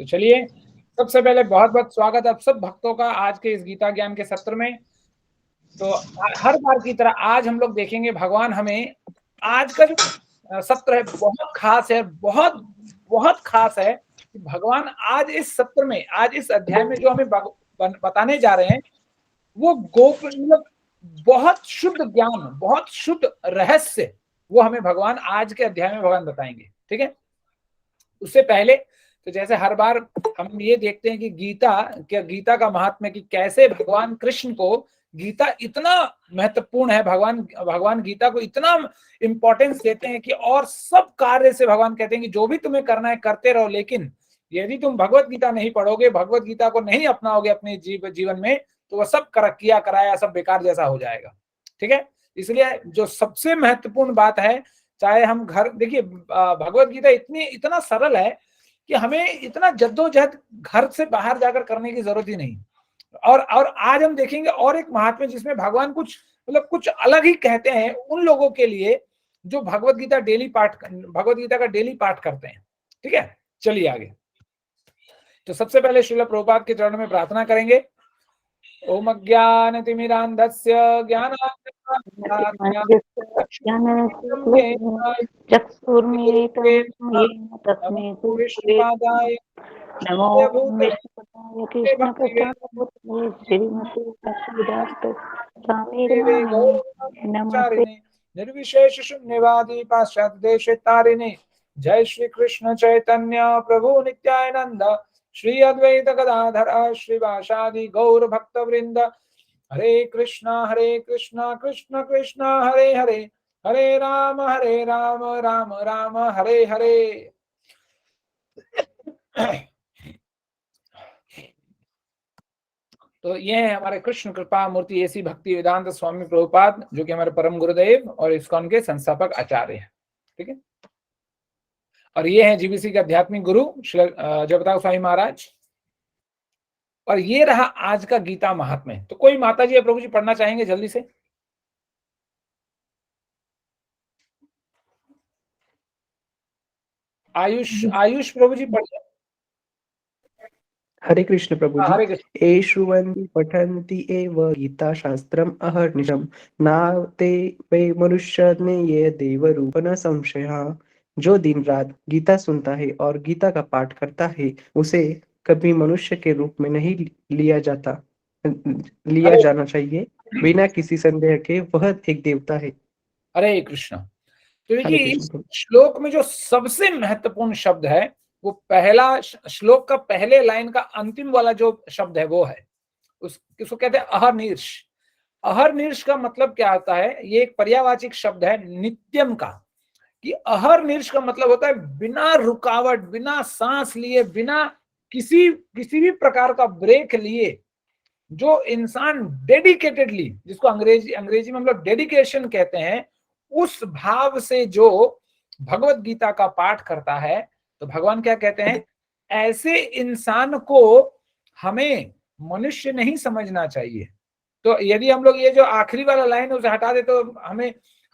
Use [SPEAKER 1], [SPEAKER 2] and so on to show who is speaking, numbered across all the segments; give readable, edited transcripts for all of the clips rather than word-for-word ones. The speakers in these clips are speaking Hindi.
[SPEAKER 1] तो चलिए, सबसे पहले बहुत बहुत स्वागत आप सब भक्तों का आज के इस गीता ज्ञान के सत्र में। तो हर बार की तरह आज हम लोग देखेंगे भगवान हमें, आज का जो सत्र है बहुत खास है, बहुत बहुत खास है कि भगवान आज इस सत्र में, आज इस अध्याय में जो हमें बताने जा रहे हैं वो मतलब बहुत शुद्ध ज्ञान, बहुत शुद्ध रहस्य वो हमें भगवान आज के अध्याय में भगवान बताएंगे। ठीक है, उससे पहले तो जैसे हर बार हम ये देखते हैं कि गीता का महात्म्य, कि कैसे भगवान कृष्ण को गीता इतना महत्वपूर्ण है, भगवान गीता को इतना इंपॉर्टेंस देते हैं कि और सब कार्य से भगवान कहते हैं कि जो भी तुम्हें करना है करते रहो, लेकिन यदि तुम भगवत गीता नहीं पढ़ोगे, भगवत गीता को नहीं अपनाओगे अपने जीवन में, तो वह सब किया कराया सब बेकार जैसा हो जाएगा। ठीक है, इसलिए जो सबसे महत्वपूर्ण बात है, चाहे हम घर देखिए, भगवत गीता इतना सरल है कि हमें इतना जद्दोजहद घर से बाहर जाकर करने की जरूरत ही नहीं। और आज हम देखेंगे और एक महात्म्य जिसमें भगवान कुछ अलग ही कहते हैं उन लोगों के लिए जो भगवत गीता का डेली पाठ करते हैं। ठीक है, चलिए आगे। तो सबसे पहले श्रील प्रभुपाद के चरण में प्रार्थना करेंगे। ओम अज्ञानतिमिरान्धस्य
[SPEAKER 2] चक्षुर्मीलितं नमो विष्णुपदाय कृष्णपदाय श्रीमते नमस्ते।
[SPEAKER 1] निर्विशेष शून्यवादी पाश्चात्य देश तारिणे, जय श्री कृष्ण चैतन्य प्रभु नित्यानंद, श्री अद्वैत गदाधर श्रीवासादि गौर भक्त वृंद, हरे कृष्णा कृष्ण कृष्ण हरे हरे, हरे राम राम राम हरे हरे। तो ये है हमारे कृष्ण कृपा मूर्ति ऐसी भक्ति वेदांत स्वामी प्रभुपाद, जो कि हमारे परम गुरुदेव और इस्कॉन के संस्थापक आचार्य हैं। ठीक है, और ये है जीबीसी के आध्यात्मिक गुरु जगतार स्वामी महाराज। और ये रहा आज का गीता महात्म्य। तो कोई माता जी या प्रभु जी पढ़ना चाहेंगे जल्दी से? आयुष प्रभु जी पढ़िए।
[SPEAKER 3] हरे कृष्ण प्रभु
[SPEAKER 1] हरे
[SPEAKER 3] जी। ए श्रुवन्ति पठन्ति एव गीता शास्त्रम अहर्निशम, नाते वे मनुष्य ने ये देव रूप न संशय। जो दिन रात गीता सुनता है और गीता का पाठ करता है, उसे कभी मनुष्य के रूप में नहीं लिया जाना चाहिए। बिना किसी संदेह के वह एक देवता है।
[SPEAKER 1] हरे कृष्ण। तो देखिए, इस श्लोक में जो सबसे महत्वपूर्ण शब्द है वो पहला श्लोक का पहले लाइन का अंतिम वाला जो शब्द है वो है, उसको कहते हैं अहर्निश। अहर्निश का मतलब क्या आता है? ये एक पर्यावाचिक शब्द है नित्यम का, कि अहर्निश का मतलब होता है बिना रुकावट, बिना सांस लिए, बिना किसी भी प्रकार का ब्रेक लिए जो इंसान डेडिकेटेडली, जिसको अंग्रेजी में हम लोग डेडिकेशन कहते हैं, उस भाव से जो भगवत गीता का पाठ करता है, तो भगवान क्या कहते हैं? ऐसे इंसान को हमें मनुष्य नहीं समझना चाहिए। तो यदि हम लोग ये जो आखिरी वाला लाइन उसे हटा दे तो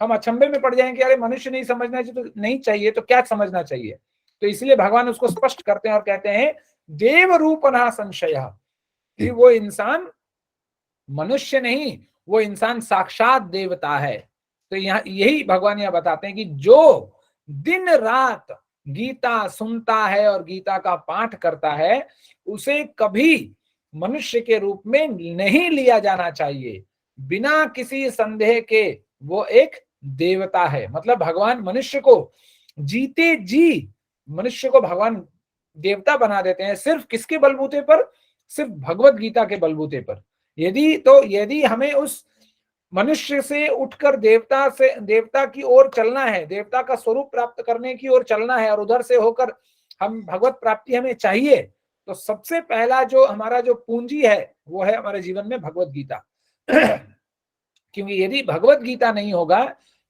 [SPEAKER 1] हम अचंभे में पड़ जाएंगे, अरे मनुष्य नहीं समझना चाहिए, तो नहीं चाहिए तो क्या समझना चाहिए? तो इसलिए भगवान उसको स्पष्ट करते हैं और कहते हैं देव रूपना संशय, कि वो इंसान मनुष्य नहीं, वो इंसान साक्षात देवता है। तो यहाँ यही भगवान यहाँ बताते हैं कि जो दिन रात गीता सुनता है और गीता का पाठ करता है, उसे कभी मनुष्य के रूप में नहीं लिया जाना चाहिए। बिना किसी संदेह के वो एक देवता है। मतलब भगवान मनुष्य को जीते जी, मनुष्य को भगवान देवता बना देते हैं। सिर्फ किसके बलबूते पर? सिर्फ भगवत गीता के बलबूते पर। यदि हमें उस मनुष्य से उठकर देवता की ओर चलना है, देवता का स्वरूप प्राप्त करने की ओर चलना है, और उधर से होकर हम भगवत प्राप्ति हमें चाहिए, तो सबसे पहला जो हमारा जो पूंजी है वो है हमारे जीवन में भगवत गीता। क्योंकि यदि भगवत गीता नहीं होगा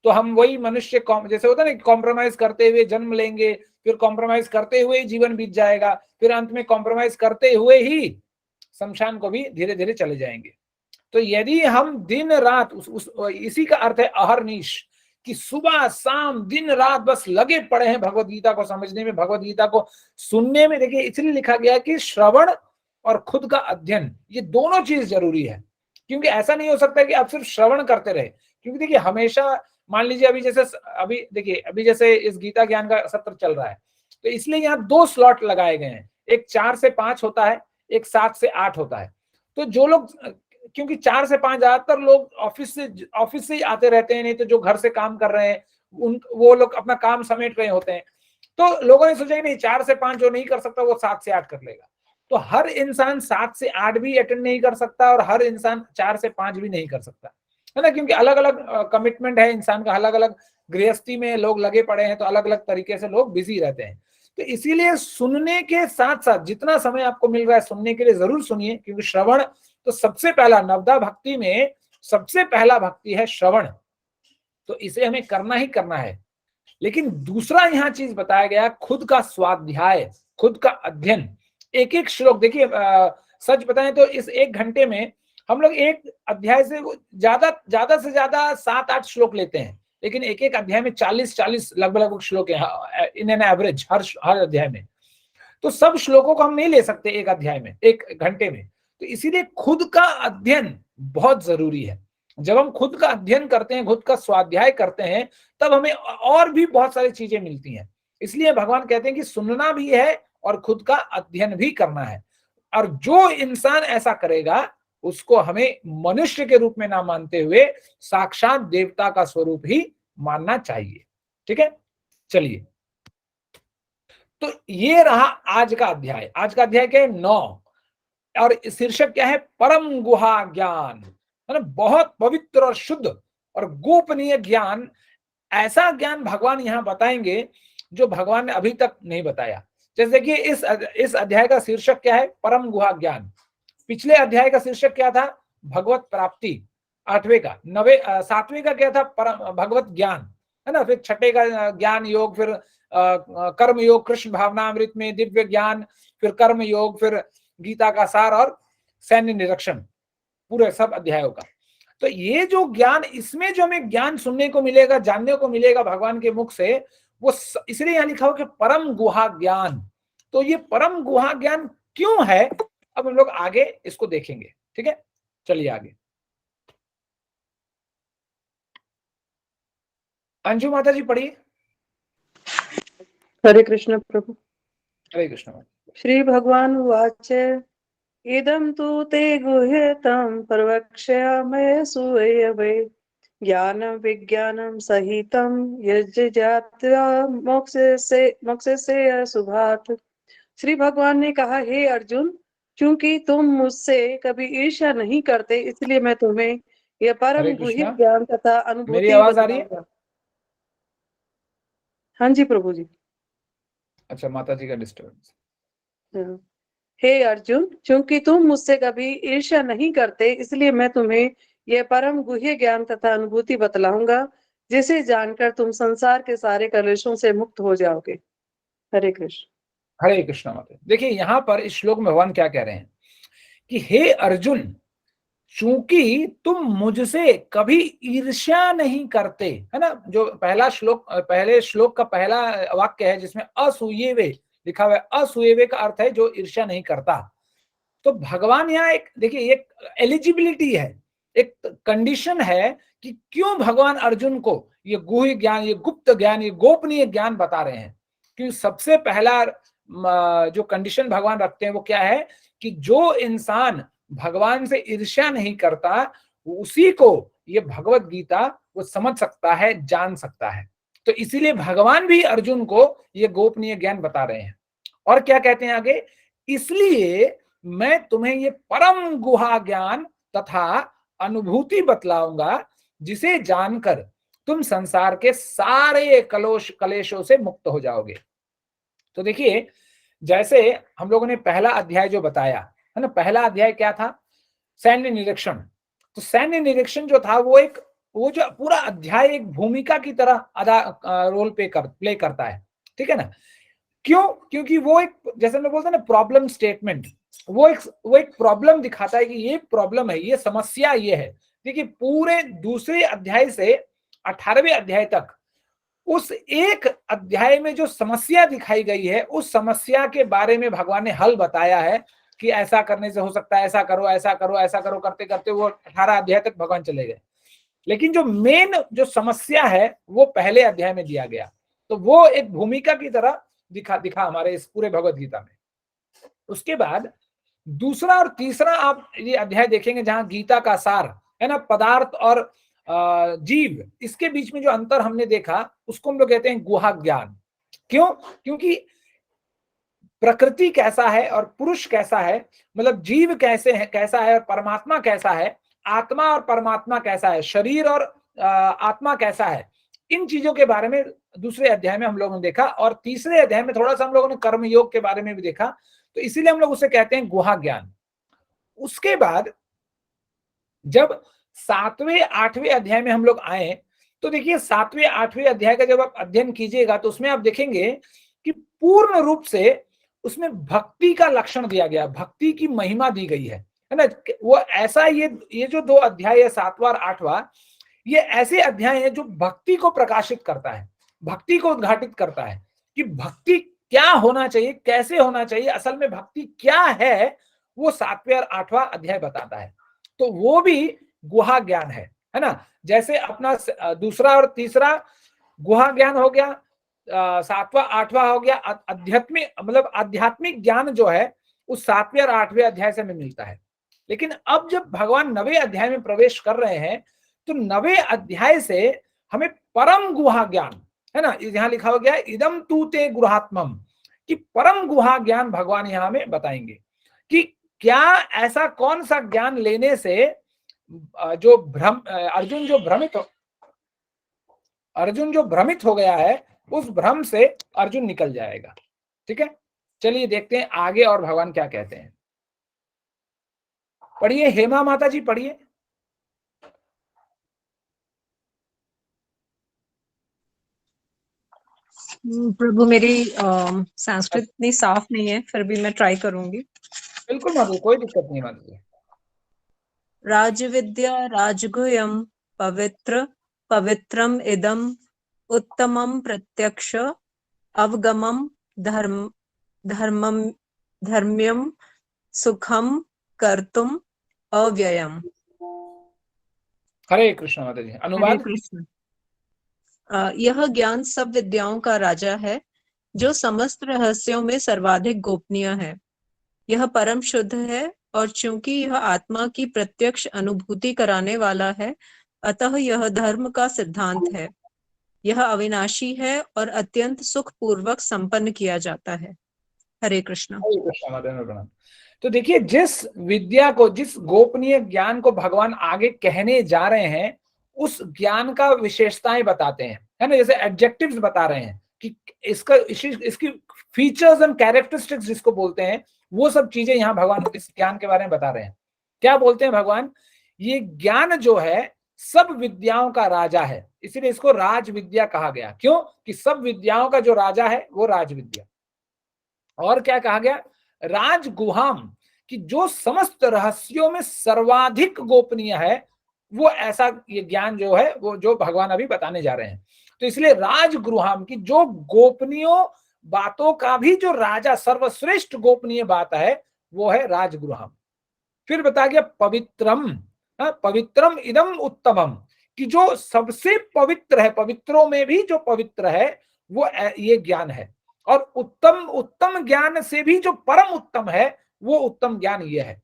[SPEAKER 1] तो हम वही मनुष्य जैसे होता है ना, कॉम्प्रोमाइज करते हुए जन्म लेंगे, फिर कॉम्प्रोमाइज करते हुए जीवन बीत जाएगा, फिर अंत में कॉम्प्रोमाइज करते हुए ही शमशान को भी धीरे धीरे चले जाएंगे। तो यदि हम दिन रात इसी का अर्थ है अहर्निश, कि सुबह शाम दिन रात बस लगे पड़े हैं भगवत गीता को समझने में, भगवत गीता को सुनने में। देखिए इसलिए लिखा गया है कि श्रवण और खुद का अध्ययन, ये दोनों चीज जरूरी है। क्योंकि ऐसा नहीं हो सकता कि आप सिर्फ श्रवण करते रहे, क्योंकि देखिए हमेशा मान लीजिए अभी जैसे इस गीता ज्ञान का सत्र चल रहा है, तो इसलिए यहाँ 2 स्लॉट लगाए गए हैं, एक 4 से 5 होता है, एक 7 से 8 होता है। तो जो लोग, क्योंकि 4 से 5 ज्यादातर लोग ऑफिस से ही आते रहते हैं, नहीं तो जो घर से काम कर रहे हैं वो लोग अपना काम समेट रहे होते हैं। तो लोगों ने सोचा कि नहीं 4 से 5 जो नहीं कर सकता वो 7 से 8 कर लेगा। तो हर इंसान 7 से 8 भी अटेंड नहीं कर सकता और हर इंसान 4 से 5 भी नहीं कर सकता, है ना, क्योंकि अलग अलग कमिटमेंट है इंसान का, अलग अलग गृहस्थी में लोग लगे पड़े हैं, तो अलग अलग तरीके से लोग बिजी रहते हैं। तो इसीलिए सुनने के साथ साथ जितना समय आपको मिल रहा है सुनने के लिए जरूर सुनिए, क्योंकि श्रवण तो सबसे पहला, नवदा भक्ति में सबसे पहला भक्ति है श्रवण, तो इसे हमें करना ही करना है। लेकिन दूसरा यहाँ चीज बताया गया, खुद का स्वाध्याय, खुद का अध्ययन। एक एक श्लोक देखिए, सच बताएं तो इस 1 घंटे में हम लोग एक अध्याय से ज्यादा से ज्यादा 7-8 श्लोक लेते हैं, लेकिन एक एक अध्याय में 40 लगभग श्लोक है इन एन एवरेज हर अध्याय में। तो सब श्लोकों को हम नहीं ले सकते एक अध्याय में, 1 घंटे में। तो इसीलिए खुद का अध्ययन बहुत जरूरी है। जब हम खुद का अध्ययन करते हैं, खुद का स्वाध्याय करते हैं, तब हमें और भी बहुत सारी चीजें मिलती हैं। इसलिए भगवान कहते हैं कि सुनना भी है और खुद का अध्ययन भी करना है। और जो इंसान ऐसा करेगा उसको हमें मनुष्य के रूप में ना मानते हुए साक्षात देवता का स्वरूप ही मानना चाहिए। ठीक है, चलिए, तो ये रहा आज का अध्याय। आज का अध्याय क्या है? 9, और शीर्षक क्या है? परम गुहा ज्ञान, है ना। बहुत पवित्र और शुद्ध और गोपनीय ज्ञान, ऐसा ज्ञान भगवान यहाँ बताएंगे जो भगवान ने अभी तक नहीं बताया। जैसे कि इस अध्याय का शीर्षक क्या है? परम गुहा ज्ञान। पिछले अध्याय का शीर्षक क्या था? भगवत प्राप्ति। 8वें का 7वें का क्या था? परम भगवत ज्ञान, है ना। फिर 6ठे का ज्ञान योग, फिर कर्म योग, कृष्ण भावनामृत में दिव्य ज्ञान, फिर कर्म योग, फिर गीता का सार और सैन्य निरीक्षण, पूरे सब अध्यायों का। तो ये जो ज्ञान, इसमें जो हमें ज्ञान सुनने को मिलेगा, जानने को मिलेगा भगवान के मुख से, वो इसलिए यहां लिखा हो कि परम गुहा ज्ञान। तो ये परम गुहा ज्ञान क्यों है, अब हम लोग आगे इसको देखेंगे। ठीक है, चलिए आगे। अंजू माता जी पढ़िए।
[SPEAKER 4] हरे कृष्ण प्रभु।
[SPEAKER 1] हरे कृष्ण।
[SPEAKER 4] श्री भगवान उवाच इदं तु ते गुह्यतं प्रवक्ष्यामि सूयवे ज्ञानं विज्ञानं सहितं यज्जात्या मोक्षसे शुभात्। श्री भगवान ने कहा, हे अर्जुन, क्योंकि तुम मुझसे कभी ईर्ष्या नहीं करते, इसलिए मैं तुम्हें यह परम गुह्य ज्ञान तथा अनुभूति।
[SPEAKER 1] मेरी आवाज आ रही है?
[SPEAKER 4] हाँ जी प्रभु जी।
[SPEAKER 1] अच्छा, माता जी का डिस्टर्बेंस।
[SPEAKER 4] हे अर्जुन, क्योंकि तुम मुझसे कभी ईर्ष्या नहीं करते, इसलिए मैं तुम्हें यह परम गुह्य ज्ञान तथा अनुभूति बतलाऊंगा, जिसे जानकर तुम संसार के सारे कलेशों से मुक्त हो जाओगे। हरे कृष्ण।
[SPEAKER 1] हरे कृष्ण माता। देखिए यहाँ पर इस श्लोक में भगवान क्या कह रहे हैं कि हे अर्जुन, चूंकि तुम मुझसे कभी ईर्ष्या नहीं करते, है ना। जो पहले श्लोक का पहला वाक्य है जिसमें असूयवे लिखा हुआ है, असूयवे का अर्थ है जो ईर्ष्या नहीं करता। तो भगवान यहाँ एक, देखिए, एक एलिजिबिलिटी है, एक कंडीशन है कि क्यों भगवान अर्जुन को ये गुह्य ज्ञान, ये गुप्त ज्ञान, ये गोपनीय ज्ञान बता रहे हैं। क्योंकि सबसे पहला जो कंडीशन भगवान रखते हैं वो क्या है कि जो इंसान भगवान से ईर्ष्या नहीं करता, उसी को ये भगवत गीता वो समझ सकता है, जान सकता है। तो इसीलिए भगवान भी अर्जुन को ये गोपनीय ज्ञान बता रहे हैं। और क्या कहते हैं आगे? इसलिए मैं तुम्हें ये परम गुहा ज्ञान तथा अनुभूति बतलाऊंगा, जिसे जानकर तुम संसार के सारे कलेशों से मुक्त हो जाओगे। तो देखिए, जैसे हम लोगों ने पहला अध्याय जो बताया है ना, पहला अध्याय क्या था? सैन्य निरीक्षण। तो सैन्य निरीक्षण जो था वो जो पूरा अध्याय एक भूमिका की तरह रोल प्ले करता है। ठीक है ना। क्यों? क्योंकि वो एक, जैसे मैं बोलता ना, प्रॉब्लम स्टेटमेंट, वो एक प्रॉब्लम दिखाता है कि ये प्रॉब्लम है, ये समस्या ये है। देखिए पूरे दूसरे अध्याय से 18वें अध्याय तक उस एक अध्याय में जो समस्या दिखाई गई है, उस समस्या के बारे में भगवान ने हल बताया है कि ऐसा करने से हो सकता है, ऐसा करो ऐसा करो ऐसा करो, करते करते वो 18 अध्याय तक भगवान चले गए। लेकिन जो मेन जो समस्या है वो पहले अध्याय में दिया गया, तो वो एक भूमिका की तरह दिखा हमारे इस पूरे भगवत गीता में। उसके बाद दूसरा और तीसरा आप ये अध्याय देखेंगे जहां गीता का सार है ना, पदार्थ और जीव, इसके बीच में जो अंतर हमने देखा उसको हम लोग कहते हैं गुहा ज्ञान। क्यों? क्योंकि प्रकृति कैसा है और पुरुष कैसा है, मतलब जीव कैसे है, कैसा है और परमात्मा कैसा है, आत्मा और परमात्मा कैसा है, शरीर और आत्मा कैसा है, इन चीजों के बारे में दूसरे अध्याय में हम लोगों ने देखा। और तीसरे अध्याय में थोड़ा सा हम लोगों ने कर्म योग के बारे में भी देखा, तो इसीलिए हम लोग उसे कहते हैं गुहा ज्ञान। उसके बाद जब 7वें 8वें अध्याय में हम लोग आए, तो देखिए 7वें 8वें अध्याय का जब आप अध्ययन कीजिएगा तो उसमें आप देखेंगे कि पूर्ण रूप से उसमें भक्ति का लक्षण दिया गया, भक्ति की महिमा दी गई है ना। वो ऐसा ये जो 2 अध्याय है 7वां और 8वां, ये ऐसे अध्याय है जो भक्ति को प्रकाशित करता है, भक्ति को उद्घाटित करता है कि भक्ति क्या होना चाहिए, कैसे होना चाहिए, असल में भक्ति क्या है, वो 7वें और 8वां अध्याय बताता है। तो वो भी गुहा ज्ञान है ना। जैसे अपना दूसरा और तीसरा गुहा ज्ञान हो गया, 7वां 8वां हो गया आध्यात्मिक, मतलब आध्यात्मिक ज्ञान जो है उस 7वें और 8वें अध्याय से हमें मिलता है। लेकिन अब जब भगवान 9वें अध्याय में प्रवेश कर रहे हैं, तो 9वें अध्याय से हमें परम गुहा ज्ञान है ना, यहां लिखा हो गया इदम तू ते गुहात्मम, कि परम गुहा ज्ञान भगवान यहां में बताएंगे कि क्या ऐसा कौन सा ज्ञान लेने से जो अर्जुन जो भ्रमित हो गया है, उस भ्रम से अर्जुन निकल जाएगा। ठीक है, चलिए देखते हैं आगे और भगवान क्या कहते हैं। पढ़िए हेमा माता जी, पढ़िए।
[SPEAKER 5] प्रभु मेरी संस्कृत इतनी साफ नहीं है, फिर भी मैं ट्राई करूंगी।
[SPEAKER 1] बिल्कुल माता जी, कोई दिक्कत नहीं माता जी।
[SPEAKER 5] राजविद्या राजगुह्यम पवित्रम इदम उत्तमम प्रत्यक्ष अवगमम धर्म्यम सुखम कर्तुम अव्ययम।
[SPEAKER 1] हरे कृष्ण माता जी। अनुवाद।
[SPEAKER 5] हरे कृष्ण। यह ज्ञान सब विद्याओं का राजा है, जो समस्त रहस्यों में सर्वाधिक गोपनीय है। यह परम शुद्ध है, और चूंकि यह आत्मा की प्रत्यक्ष अनुभूति कराने वाला है, अतः यह धर्म का सिद्धांत है। यह अविनाशी है और अत्यंत सुख पूर्वक संपन्न किया जाता है। हरे कृष्ण।
[SPEAKER 1] हरे कृष्ण माता जी, प्रणाम। तो देखिए, जिस विद्या को, जिस गोपनीय ज्ञान को भगवान आगे कहने जा रहे हैं, उस ज्ञान का विशेषताएं बताते हैं, है ना, जैसे एडजेक्टिव्स बता रहे हैं कि इसकी फीचर्स एंड कैरेक्टरिस्टिक्स जिसको बोलते हैं, वो सब चीजें यहाँ भगवान इस ज्ञान के बारे में बता रहे हैं। क्या बोलते हैं भगवान? ये ज्ञान जो है सब विद्याओं का राजा है, इसीलिए इसको राज विद्या कहा गया। क्यों? कि सब विद्याओं का जो राजा है वो राज विद्या। और क्या कहा गया? राजगुहाम, कि जो समस्त रहस्यों में सर्वाधिक गोपनीय है, वो ऐसा ये ज्ञान जो है वो जो भगवान अभी बताने जा रहे हैं। तो इसलिए राजगुहाम की जो गोपनीय बातों का भी जो राजा, सर्वश्रेष्ठ गोपनीय बात है, वो है राजगुहाम। फिर बता गया पवित्रम, पवित्रम इदम उत्तमम, कि जो सबसे पवित्र है, पवित्रों में भी जो पवित्र है वो ये ज्ञान है। और उत्तम ज्ञान से भी जो परम उत्तम है, वो उत्तम ज्ञान ये है।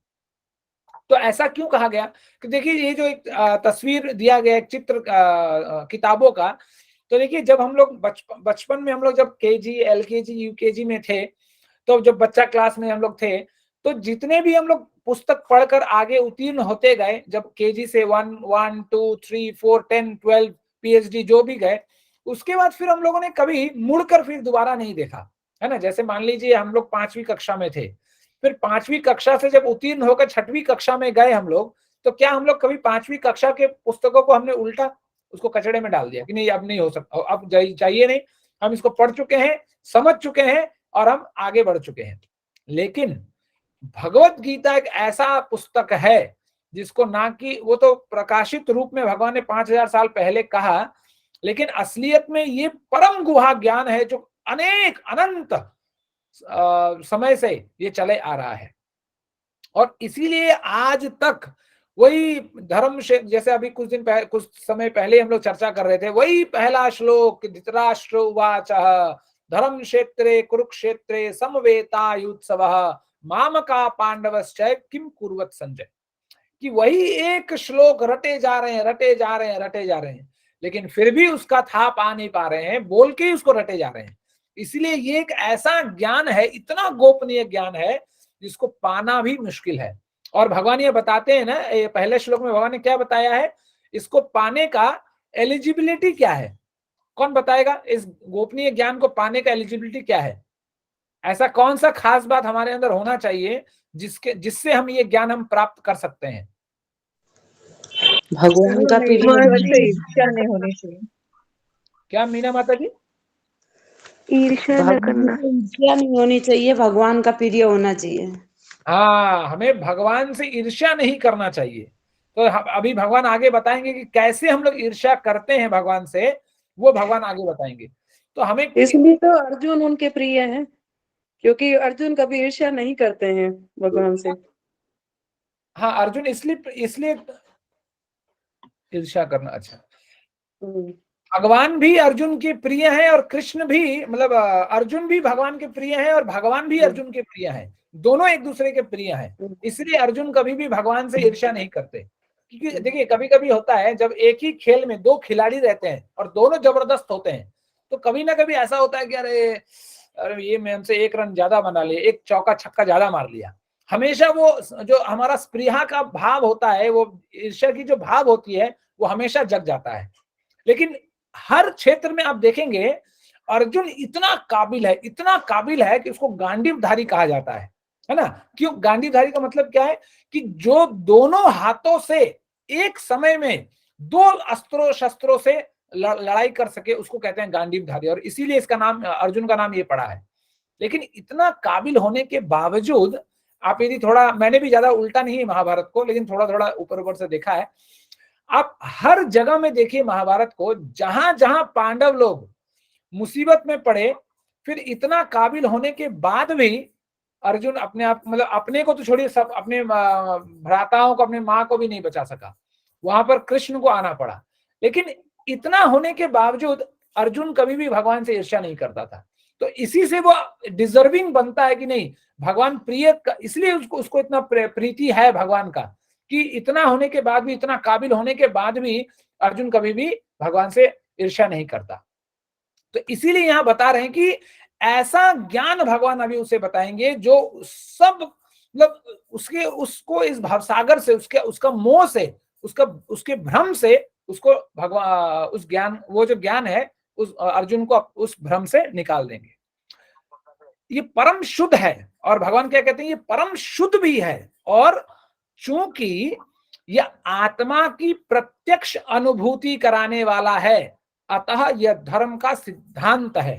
[SPEAKER 1] तो ऐसा क्यों कहा गया? कि देखिए, ये जो एक तस्वीर दिया गया, एक चित्र किताबों का, तो देखिए जब हम लोग बचपन में हम लोग जब केजी, एलकेजी, यूकेजी में थे, तो जब बच्चा क्लास में हम लोग थे, तो जितने भी हम लोग पुस्तक पढ़कर आगे उत्तीर्ण होते गए, जब केजी से 1, 2, 3, 4, 10, 12 पीएचडी जो भी गए, उसके बाद फिर हम लोगों ने कभी मुड़कर फिर दोबारा नहीं देखा, है ना। जैसे मान लीजिए हम लोग 5वीं कक्षा में थे, फिर 5वीं कक्षा से जब उत्तीर्ण होकर 6वीं कक्षा में गए हम लोग, तो क्या हम लोग कभी 5वीं कक्षा के पुस्तकों को हमने उल्टा उसको कचड़े में डाल दिया कि नहीं अब नहीं हो सकता, अब चाहिए नहीं, हम इसको पढ़ चुके हैं, समझ चुके हैं और हम आगे बढ़ चुके हैं। लेकिन भगवत गीता एक ऐसा पुस्तक है जिसको ना कि वो तो प्रकाशित रूप में भगवान ने 5000 साल पहले कहा, लेकिन असलियत में ये परम गुहा ज्ञान है जो अनेक अनंत समय से ये चले आ रहा है। और इसीलिए आज तक वही धर्म जैसे अभी कुछ समय पहले हम लोग चर्चा कर रहे थे, वही पहला श्लोक, धृतराष्ट्र उवाच धर्म क्षेत्रे कुरुक्षेत्रे समवेतायुत्सवः मामका पांडवश्च किम कुर्वत संजय। कि वही एक श्लोक रटे जा रहे हैं, रटे जा रहे हैं, रटे जा रहे हैं, लेकिन फिर भी उसका था पा नहीं पा रहे हैं, बोल के ही उसको रटे जा रहे हैं। इसलिए ये एक ऐसा ज्ञान है, इतना गोपनीय ज्ञान है जिसको पाना भी मुश्किल है। और भगवान ये बताते हैं ना, ये पहले श्लोक में भगवान ने क्या बताया है, इसको पाने का एलिजिबिलिटी क्या है, कौन बताएगा? इस गोपनीय ज्ञान को पाने का एलिजिबिलिटी क्या है? ऐसा कौन सा खास बात हमारे अंदर होना चाहिए जिससे हम ये ज्ञान हम प्राप्त कर सकते हैं?
[SPEAKER 6] भगवान का प्रिय
[SPEAKER 5] ईर्ष्या नहीं होनी चाहिए।
[SPEAKER 1] क्या मीना माता जी?
[SPEAKER 2] ईर्ष्या न करना,
[SPEAKER 6] ईर्ष्या नहीं होनी चाहिए, भगवान का प्रिय होना चाहिए।
[SPEAKER 1] हाँ, हमें भगवान से ईर्ष्या नहीं करना चाहिए। तो अभी भगवान आगे बताएंगे कि कैसे हम लोग ईर्ष्या करते हैं भगवान से, वो भगवान आगे बताएंगे। तो हमें
[SPEAKER 4] इसलिए तो अर्जुन उनके प्रिय हैं, क्योंकि अर्जुन कभी ईर्ष्या नहीं करते हैं भगवान से।
[SPEAKER 1] हाँ, अर्जुन इसलिए ईर्ष्या करना, अच्छा, भगवान भी अर्जुन के प्रिय हैं और कृष्ण भी, मतलब अर्जुन भी भगवान के प्रिय हैं और भगवान भी अर्जुन के प्रिय हैं, दोनों एक दूसरे के प्रिय हैं। इसलिए अर्जुन कभी भी भगवान से ईर्ष्या नहीं करते। क्योंकि देखिए, कभी कभी होता है जब एक ही खेल में दो खिलाड़ी रहते हैं और दोनों जबरदस्त होते हैं, तो कभी ना कभी ऐसा होता है कि अरे ये मैं हमसे एक रन ज्यादा बना लिया, एक चौका छक्का ज्यादा मार लिया। हमेशा वो जो हमारा स्पृहा का भाव होता है, वो ईर्ष्या की जो भाव होती है, वो हमेशा जग जाता है। लेकिन हर क्षेत्र में आप देखेंगे अर्जुन इतना काबिल है कि उसको गांडीवधारी कहा जाता है ना? क्यों गांडीवधारी का मतलब क्या है? कि जो दोनों हाथों से एक समय में दो अस्त्रों शस्त्रों से लड़ाई कर सके, उसको कहते हैं गांडीवधारी, और इसीलिए इसका नाम, अर्जुन का नाम ये पड़ा है। लेकिन इतना काबिल होने के बावजूद, आप यदि थोड़ा, मैंने भी ज्यादा उल्टा नहीं है महाभारत को, लेकिन थोड़ा थोड़ा ऊपर ऊपर से देखा है, आप हर जगह में देखिए महाभारत को, जहां जहां पांडव लोग मुसीबत में पड़े, फिर इतना काबिल होने के बाद भी अर्जुन अपने आप, मतलब अपने को तो छोड़िए, सब अपने भ्राताओं को, अपने माँ को भी नहीं बचा सका, वहां पर कृष्ण को आना पड़ा। लेकिन इतना होने के बावजूद अर्जुन कभी भी भगवान से ईर्ष्या नहीं करता था। तो इसी से वो डिजर्विंग बनता है कि नहीं, भगवान प्रिय, इसलिए उसको इतना प्रीति है भगवान का, कि इतना होने के बाद भी, इतना काबिल होने के बाद भी अर्जुन कभी भी भगवान से ईर्ष्या नहीं करता। तो इसीलिए यहां बता रहे हैं कि ऐसा ज्ञान भगवान अभी उसे बताएंगे जो सब, मतलब उसको इस भवसागर से, उसका मोह से, उसके भ्रम से, उसको भगवान उस ज्ञान, वो जो ज्ञान है, उस अर्जुन को उस भ्रम से निकाल देंगे। ये परम शुद्ध है, और भगवान क्या कहते हैं, ये परम शुद्ध भी है, और चूंकि यह आत्मा की प्रत्यक्ष अनुभूति कराने वाला है, अतः यह धर्म का सिद्धांत है।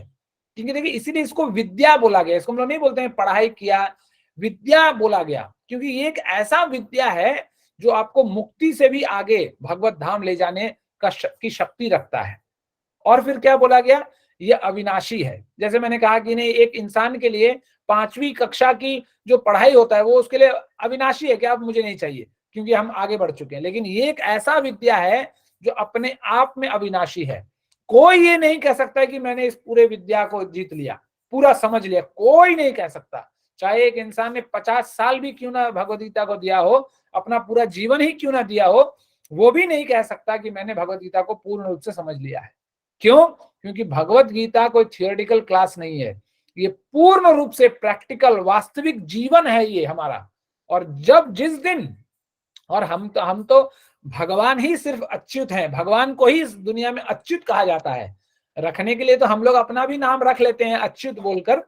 [SPEAKER 1] ठीक है, देखिए, इसीलिए इसको विद्या बोला गया। इसको हम लोग नहीं बोलते हैं पढ़ाई किया, विद्या बोला गया, क्योंकि ये एक ऐसा विद्या है जो आपको मुक्ति से भी आगे भगवत धाम ले जाने की शक्ति रखता है। और फिर क्या बोला गया, ये अविनाशी है। जैसे मैंने कहा कि नहीं, एक इंसान के लिए 5वीं कक्षा की जो पढ़ाई होता है, वो उसके लिए अविनाशी है कि अब मुझे नहीं चाहिए, क्योंकि हम आगे बढ़ चुके हैं। लेकिन ये एक ऐसा विद्या है जो अपने आप में अविनाशी है। कोई ये नहीं कह सकता कि मैंने इस पूरे विद्या को जीत लिया, पूरा समझ लिया, कोई नहीं कह सकता। चाहे एक इंसान ने 50 साल भी क्यों ना भगवद गीता को दिया हो, अपना पूरा जीवन ही क्यों ना दिया हो, वो भी नहीं कह सकता कि मैंने भगवद गीता को पूर्ण रूप से समझ लिया है। क्यों? क्योंकि भगवत गीता कोई थियोरेटिकल क्लास नहीं है, ये पूर्ण रूप से प्रैक्टिकल वास्तविक जीवन है ये हमारा। और जब जिस दिन, और हम तो भगवान ही सिर्फ अच्युत हैं, भगवान को ही इस दुनिया में अच्युत कहा जाता है। रखने के लिए तो हम लोग अपना भी नाम रख लेते हैं अच्युत बोलकर,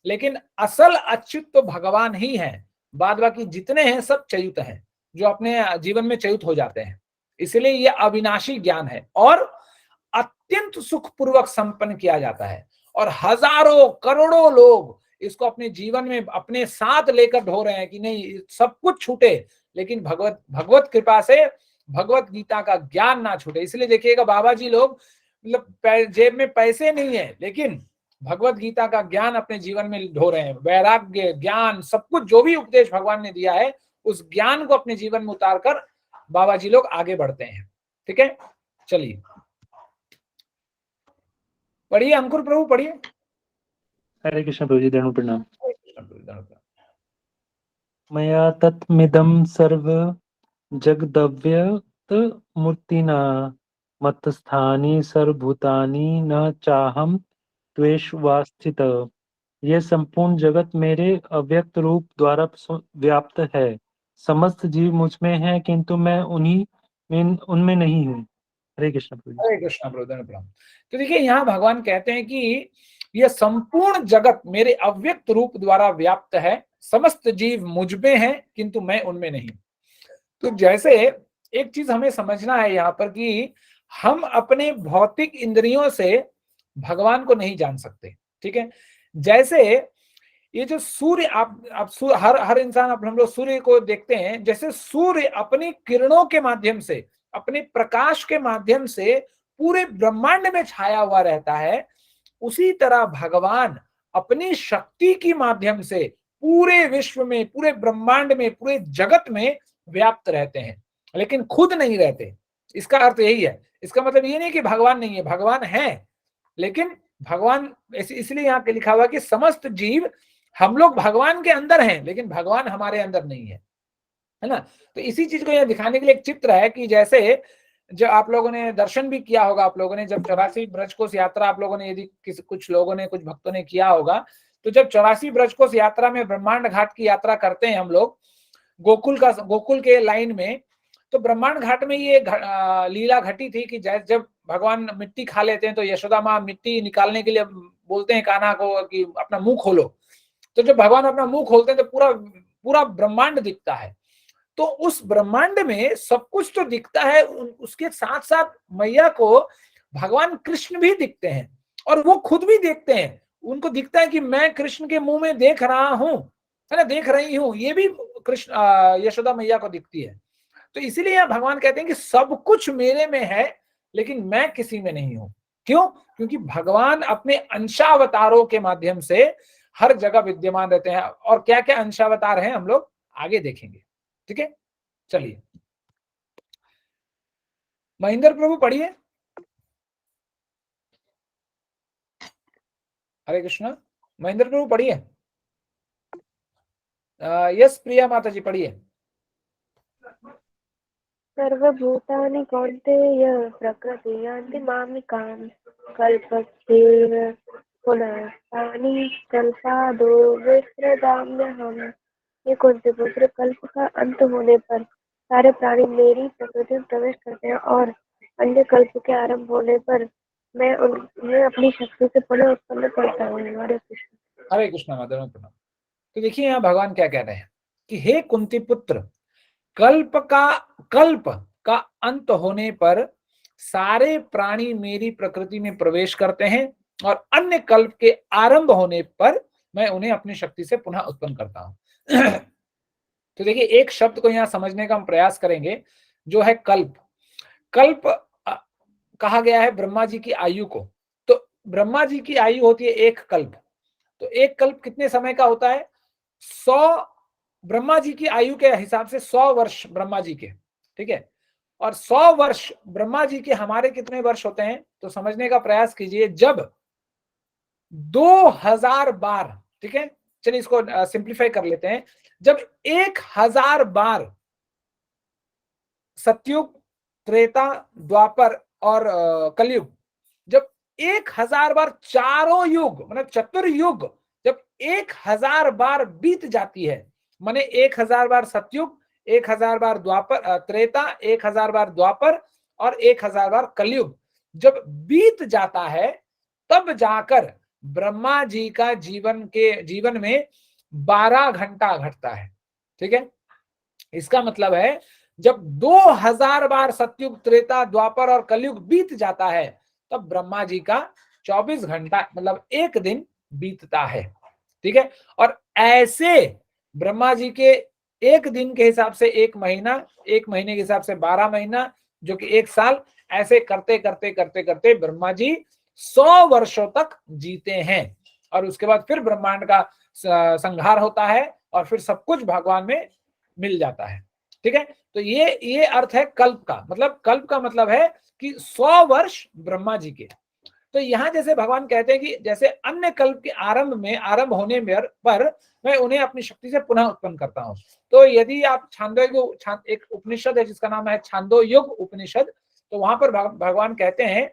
[SPEAKER 1] लेकिन असल अच्युत तो भगवान ही है। बाद बाकी जितने हैं सब च्युत हैं, जो अपने जीवन में च्युत हो जाते हैं। इसलिए यह अविनाशी ज्ञान है और अत्यंत सुखपूर्वक संपन्न किया जाता है, और हजारों करोड़ों लोग इसको अपने जीवन में अपने साथ लेकर ढो रहे हैं कि नहीं सब कुछ छूटे, लेकिन भगवत कृपा से भगवत गीता का ज्ञान ना छूटे। इसलिए देखिएगा बाबा जी लोग मतलब जेब में पैसे नहीं है, लेकिन भगवत गीता का ज्ञान अपने जीवन में ढो रहे हैं, वैराग्य, ज्ञान, सब कुछ जो भी उपदेश भगवान ने दिया है उस ज्ञान को अपने जीवन में उतारकर बाबा जी लोग आगे बढ़ते हैं। ठीक है, चलिए पढ़िए अंकुर प्रभु, पढ़िए।
[SPEAKER 7] हरे कृष्ण प्रभु जी, दंड प्रणाम।
[SPEAKER 1] हरे कृष्ण प्रभु, दंड प्रणाम।
[SPEAKER 7] मया तत्मिदं सर्व जगदव्यक्त मूर्तिना मत्स्थानि सर्वभूतानि न चाहम त्वेष्वास्थित। ये संपूर्ण जगत मेरे अव्यक्त रूप द्वारा व्याप्त है। समस्त जीव मुझ में है, किंतु मैं उनमें नहीं हूँ। हरे कृष्ण प्रभु जी।
[SPEAKER 1] हरे कृष्ण प्रभु, दंड प्रणाम। तो देखिए यहाँ भगवान कहते हैं कि यह संपूर्ण जगत मेरे अव्यक्त रूप द्वारा व्याप्त है, समस्त जीव मुझ में है किंतु मैं उनमें नहीं। तो जैसे एक चीज हमें समझना है यहाँ पर कि हम अपने भौतिक इंद्रियों से भगवान को नहीं जान सकते। ठीक है, जैसे ये जो सूर्य, आप हर इंसान, हम लोग सूर्य को देखते हैं, जैसे सूर्य अपनी किरणों के माध्यम से, अपने प्रकाश के माध्यम से पूरे ब्रह्मांड में छाया हुआ रहता है, उसी तरह भगवान अपनी शक्ति के माध्यम से पूरे विश्व में, पूरे ब्रह्मांड में, पूरे जगत में व्याप्त रहते हैं, लेकिन खुद नहीं रहते। इसका अर्थ यही है। इसका मतलब ये नहीं कि भगवान नहीं है, भगवान है, लेकिन भगवान इसलिए यहाँ पे लिखा हुआ कि समस्त जीव, हम लोग भगवान के अंदर हैं लेकिन भगवान हमारे अंदर नहीं है ना। तो इसी चीज को यहाँ दिखाने के लिए एक चित्र है कि जैसे जो आप लोगों ने दर्शन भी किया होगा, आप लोगों ने जब 84 ब्रजकोश यात्रा, आप लोगों ने यदि कुछ लोगों ने, कुछ भक्तों ने किया होगा, तो जब 84 ब्रजकोश यात्रा में ब्रह्मांड घाट की यात्रा करते हैं हम लोग, गोकुल के लाइन में, तो ब्रह्मांड घाट में ये लीला घटी थी कि जब भगवान मिट्टी खा लेते हैं तो यशोदा माँ मिट्टी निकालने के लिए बोलते हैं कान्हा को कि अपना मुंह खोलो। तो जब भगवान अपना मुंह खोलते हैं तो पूरा ब्रह्मांड दिखता है। तो उस ब्रह्मांड में सब कुछ तो दिखता है, उसके साथ साथ मैया को भगवान कृष्ण भी दिखते हैं और वो खुद भी देखते हैं। उनको दिखता है कि मैं कृष्ण के मुंह में देख रहा हूं, है ना, देख रही हूं, ये भी कृष्ण यशोदा मैया को दिखती है। तो इसीलिए यहाँ भगवान कहते हैं कि सब कुछ मेरे में है लेकिन मैं किसी में नहीं हूं। क्यों? क्योंकि भगवान अपने अंशावतारों के माध्यम से हर जगह विद्यमान रहते हैं। और क्या क्या अंशावतार हैं हम लोग आगे देखेंगे। ठीक है, चलिए महेंद्र प्रभु पढ़िए। हरे कृष्णा, महेंद्र प्रभु पढ़िए। यस प्रिया माता जी पढ़िए।
[SPEAKER 2] सर्वभूतानि कौन्तेय प्रकृति यान्ति मामिकां कल्पक्षेत्र पुनः तानि कल्पादो विसृजाम्यहम्। ये कुंती पुत्र, कल्प का अंत होने पर सारे प्राणी मेरी प्रकृति में प्रवेश करते हैं और अन्य कल्प के आरंभ होने पर मैं उन्हें अपनी शक्ति से पुनः उत्पन्न करता हूँ। हरे कृष्ण।
[SPEAKER 1] हरे कृष्णा माता जी। तो देखिए यहाँ भगवान क्या कह रहे हैं कि हे कुंती पुत्र, कल्प का अंत होने पर सारे प्राणी मेरी प्रकृति में प्रवेश करते हैं और अन्य कल्प के आरंभ होने पर मैं उन्हें अपनी शक्ति से पुनः उत्पन्न करता हूं। तो देखिए एक शब्द को यहां समझने का हम प्रयास करेंगे जो है कल्प। कल्प कहा गया है ब्रह्मा जी की आयु को। तो ब्रह्मा जी की आयु होती है एक कल्प। तो एक कल्प कितने समय का होता है? 100, ब्रह्मा जी की आयु के हिसाब से 100 वर्ष ब्रह्मा जी के। ठीक है, और 100 वर्ष ब्रह्मा जी के हमारे कितने वर्ष होते हैं? तो समझने का प्रयास कीजिए, जब 2000 बार, ठीक है, चलिए इसको सिंप्लीफाई कर लेते हैं, जब 1000 बार सतयुग, त्रेता, द्वापर और कलयुग, जब 1000 बार चारों युग मतलब चतुर्युग, जब 1000 बार बीत जाती है, माने 1000 बार सतयुग, 1000 बार द्वापर त्रेता, 1000 बार द्वापर और 1000 बार कलयुग जब बीत जाता है, तब जाकर ब्रह्मा जी का जीवन में 12 घंटा घटता है। ठीक है, इसका मतलब है जब 2000 बार सतयुग, त्रेता, द्वापर और कलयुग बीत जाता है, तब ब्रह्मा जी का 24 घंटा मतलब एक दिन बीतता है। ठीक है, और ऐसे ब्रह्मा जी के एक दिन के हिसाब से एक महीना, एक महीने के हिसाब से 12 महीना, जो कि एक साल, ऐसे करते करते करते करते ब्रह्मा जी 100 वर्षों तक जीते हैं और उसके बाद फिर ब्रह्मांड का संहार होता है और फिर सब कुछ भगवान में मिल जाता है। ठीक है, तो ये अर्थ है कल्प का। मतलब कल्प का मतलब है कि 100 वर्ष ब्रह्मा जी के। तो यहां जैसे भगवान कहते हैं कि जैसे अन्य कल्प के आरंभ होने पर मैं उन्हें अपनी शक्ति से पुनः उत्पन्न करता हूं। तो यदि आप एक उपनिषद है जिसका नाम है छांदोग्य उपनिषद, तो वहां पर भगवान कहते हैं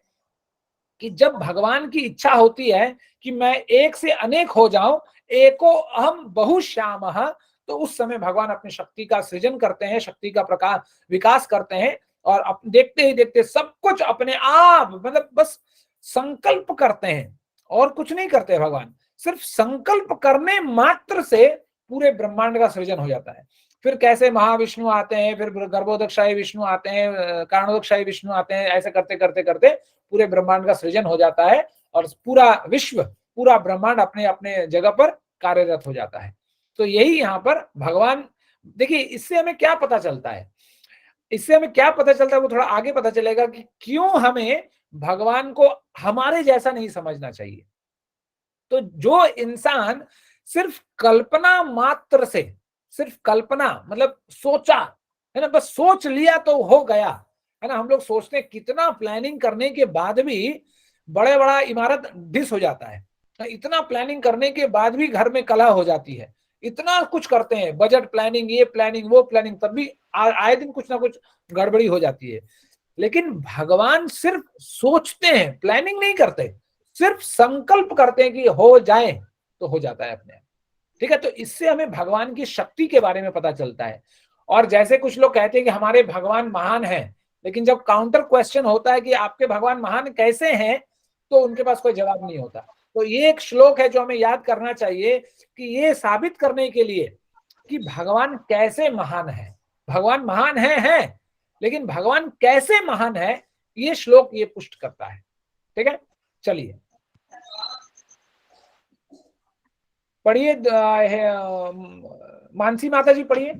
[SPEAKER 1] कि जब भगवान की इच्छा होती है कि मैं एक से अनेक हो जाऊं, एको अहम बहुश्यामः, तो उस समय भगवान अपनी शक्ति का सृजन करते हैं, शक्ति का विकास करते हैं और देखते ही देखते सब कुछ अपने आप, मतलब बस संकल्प करते हैं और कुछ नहीं करते भगवान, सिर्फ संकल्प करने मात्र से पूरे ब्रह्मांड का सृजन हो जाता है। फिर कैसे महाविष्णु आते हैं, फिर गर्भोदकशाही विष्णु आते हैं, कारणोदकशाही विष्णु आते हैं, ऐसे करते करते करते पूरे ब्रह्मांड का सृजन हो जाता है और पूरा विश्व, पूरा ब्रह्मांड अपने अपने जगह पर कार्यरत हो जाता है। तो यही यहाँ पर भगवान, देखिए इससे हमें क्या पता चलता है, वो थोड़ा आगे पता चलेगा कि क्यों हमें भगवान को हमारे जैसा नहीं समझना चाहिए। तो जो इंसान सिर्फ कल्पना मात्र से, सिर्फ कल्पना मतलब सोचा है ना, बस सोच लिया तो हो गया है ना। हम लोग सोचते हैं, कितना प्लानिंग करने के बाद भी बड़ा इमारत डिस हो जाता है, इतना प्लानिंग करने के बाद भी घर में कलह हो जाती है, इतना कुछ करते हैं, बजट प्लानिंग, ये प्लानिंग वो प्लानिंग, तब भी आए दिन कुछ ना कुछ गड़बड़ी हो जाती है। लेकिन भगवान सिर्फ सोचते हैं, प्लानिंग नहीं करते, सिर्फ संकल्प करते हैं कि हो जाए तो हो जाता है अपने आप। ठीक है, तो इससे हमें भगवान की शक्ति के बारे में पता चलता है। और जैसे कुछ लोग कहते हैं कि हमारे भगवान महान हैं, लेकिन जब काउंटर क्वेश्चन होता है कि आपके भगवान महान कैसे हैं, तो उनके पास कोई जवाब नहीं होता। तो ये एक श्लोक है जो हमें याद करना चाहिए कि ये साबित करने के लिए कि भगवान कैसे महान है। भगवान महान है, लेकिन भगवान कैसे महान है, ये श्लोक ये पुष्ट करता है। ठीक है, चलिए पढ़िए, मानसी माता जी पढ़िए।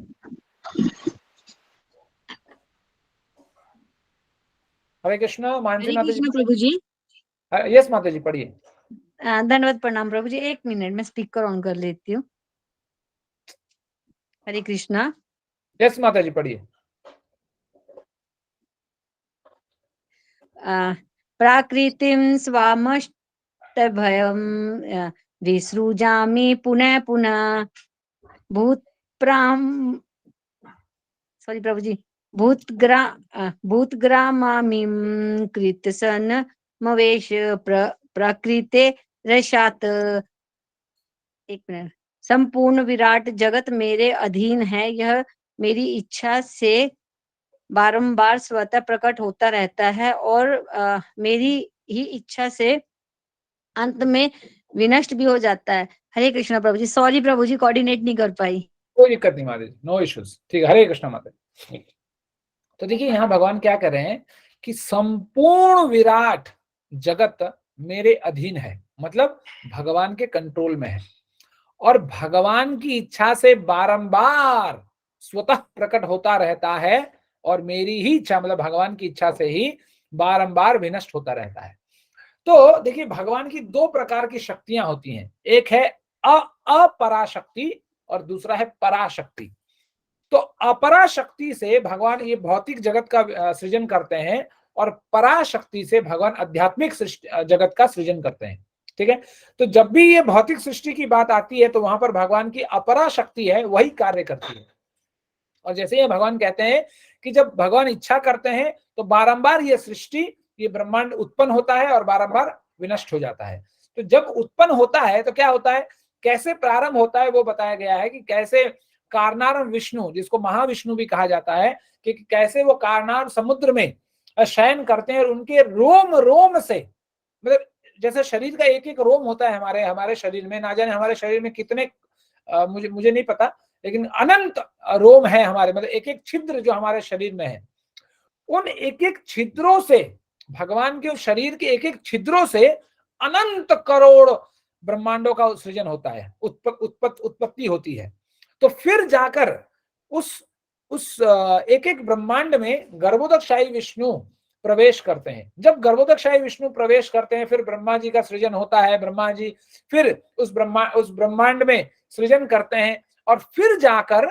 [SPEAKER 1] हरे कृष्ण, मानसी माता जी।
[SPEAKER 8] प्रभु जी।
[SPEAKER 1] यस माता जी पढ़िए।
[SPEAKER 8] धन्यवाद, प्रणाम प्रभु जी। 1 मिनट में स्पीकर ऑन कर लेती हूँ। हरे कृष्णा।
[SPEAKER 1] यस माता जी पढ़िए।
[SPEAKER 8] प्राकृतिं स्वामष्टभयं विसृजामि पुनः पुनः प्रभु जी, भूतग्रामामिं कृतसन्मवेश प्रकृते रसात। 1 मिनट। संपूर्ण विराट जगत मेरे अधीन है, यह मेरी इच्छा से बारंबार स्वतः प्रकट होता रहता है और मेरी ही इच्छा से अंत में विनष्ट भी हो जाता है। हरे कृष्णा प्रभु जी। सॉरी प्रभु जी, कोऑर्डिनेट नहीं कर पाई।
[SPEAKER 1] कोई दिक्कत नहीं माता जी, नो इश्यूज। ठीक है, हरे कृष्णा माता जी। तो देखिए यहाँ भगवान क्या कर रहे हैं कि संपूर्ण विराट जगत मेरे अधीन है, मतलब भगवान के कंट्रोल में है और भगवान की इच्छा से बारंबार स्वतः प्रकट होता रहता है और मेरी ही इच्छा, मतलब भगवान की इच्छा से ही बारंबार विनष्ट होता रहता है। तो देखिए भगवान की 2 प्रकार की शक्तियां होती हैं, एक है अपराशक्ति और दूसरा है पराशक्ति। तो अपराशक्ति से भगवान ये भौतिक जगत का सृजन करते हैं और पराशक्ति से भगवान आध्यात्मिक जगत का सृजन करते हैं। ठीक है, तो जब भी ये भौतिक सृष्टि की बात आती है तो वहां पर भगवान की अपराशक्ति है, वही कार्य करती है। और जैसे ये भगवान कहते हैं कि जब भगवान इच्छा करते हैं तो बारंबार ये सृष्टि, ये ब्रह्मांड उत्पन्न होता है और बारंबार विनष्ट हो जाता है। तो जब उत्पन्न होता है तो क्या होता है, कैसे प्रारंभ होता है वो बताया गया है कि कैसे कारनार विष्णु, जिसको महाविष्णु भी कहा जाता है, कि कैसे वो कारनार समुद्र में शयन करते हैं और उनके रोम रोम से, मतलब जैसे शरीर का एक एक रोम होता है हमारे शरीर में, ना जाने हमारे शरीर में कितने मुझे नहीं पता, लेकिन अनंत रोम है हमारे, मतलब एक एक छिद्र जो हमारे शरीर में है, उन एक एक छिद्रों से, भगवान के शरीर के एक एक छिद्रों से अनंत करोड़ ब्रह्मांडों का सृजन होता है, उत्पत्ति होती है। तो फिर जाकर उस एक एक ब्रह्मांड में गर्भोदकशाही विष्णु प्रवेश करते हैं। जब गर्भोदकशाही विष्णु प्रवेश करते हैं, फिर ब्रह्मा जी का सृजन होता है, ब्रह्मा जी फिर उस ब्रह्मांड में सृजन करते हैं, और फिर जाकर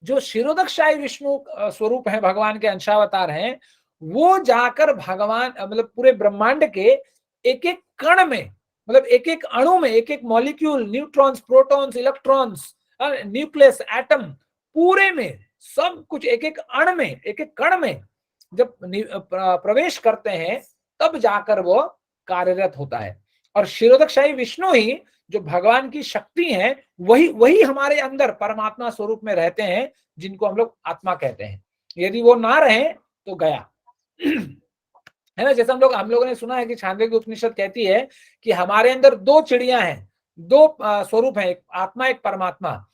[SPEAKER 1] जो क्षीरोदकशाही विष्णु स्वरूप है, भगवान के अंशावतार हैं, वो जाकर भगवान मतलब पूरे ब्रह्मांड के एक एक कण में, मतलब एक एक अणु में, एक एक molecule, neutrons, protons, electrons, nucleus, atom, पूरे में सब कुछ एक एक अण में, एक एक कण में जब प्रवेश करते हैं, तब जाकर वो कार्यरत होता है। और क्षीरोदकशाही विष्णु ही जो भगवान की शक्ति है, वही हमारे अंदर परमात्मा स्वरूप में रहते हैं, जिनको हम लोग आत्मा कहते हैं। यदि वो ना रहे तो गया है ना। जैसे हम लोगों ने सुना है कि छांदोग्य उपनिषद कहती है कि हमारे अंदर दो चिड़िया हैं, दो स्वरूप हैं, एक आत्मा एक परमात्मा।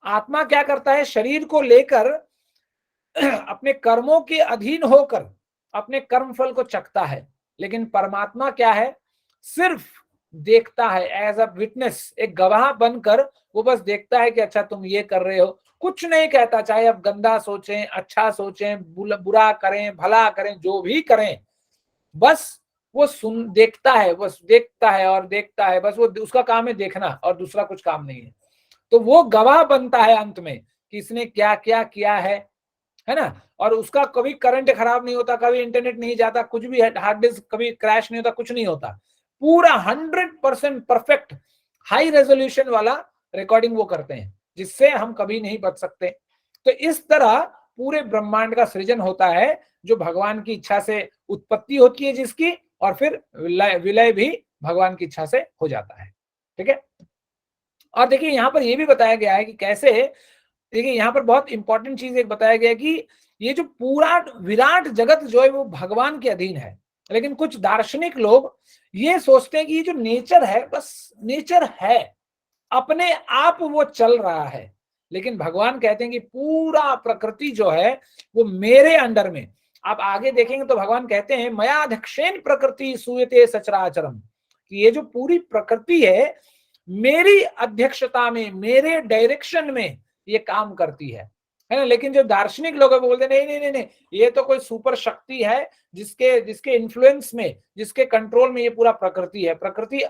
[SPEAKER 1] आत्मा क्या करता है, शरीर को लेकर अपने कर्मों के अधीन होकर अपने कर्म फल को चखता है, लेकिन परमात्मा क्या है, सिर्फ देखता है, एज अ विटनेस, एक गवाह बनकर वो बस देखता है कि अच्छा तुम ये कर रहे हो, कुछ नहीं कहता, चाहे आप गंदा सोचें, अच्छा सोचें, बुरा करें, भला करें, जो भी करें, बस वो देखता है, बस देखता है और देखता है, बस वो उसका काम है देखना, और दूसरा कुछ काम नहीं है। तो वो गवाह बनता है अंत में कि इसने क्या क्या किया है ना। और उसका कभी करंट खराब नहीं होता, कभी इंटरनेट नहीं जाता, कुछ भी हार्ड डिस्क कभी क्रैश नहीं होता, कुछ नहीं होता, पूरा 100% परफेक्ट हाई रेजोल्यूशन वाला रिकॉर्डिंग वो करते हैं, जिससे हम कभी नहीं बच सकते। तो इस तरह पूरे ब्रह्मांड का सृजन होता है, जो भगवान की इच्छा से उत्पत्ति होती है जिसकी, और फिर विलय भी भगवान की इच्छा से हो जाता है। ठीक है। और देखिए यहाँ पर यह भी बताया गया है कि कैसे, देखिए यहाँ पर बहुत इंपॉर्टेंट चीज एक बताया गया है कि ये जो पूरा विराट जगत जो है वो भगवान के अधीन है। लेकिन कुछ दार्शनिक लोग ये सोचते हैं कि ये जो नेचर है, बस नेचर है, अपने आप वो चल रहा है। लेकिन भगवान कहते हैं कि पूरा प्रकृति जो है वो मेरे अंडर में। आप आगे देखेंगे तो भगवान कहते हैं मयाध्यक्षेन प्रकृति सूयते सचराचरम, कि ये जो पूरी प्रकृति है मेरी अध्यक्षता में, मेरे डायरेक्शन में ये काम करती है ना। लेकिन जो दार्शनिक लोग हैं वो बोलते नहीं नहीं नहीं नहीं, ये तो कोई सुपर शक्ति है जिसके इन्फ्लुएंस में, जिसके कंट्रोल में ये पूरा प्रकृति है। प्रकृति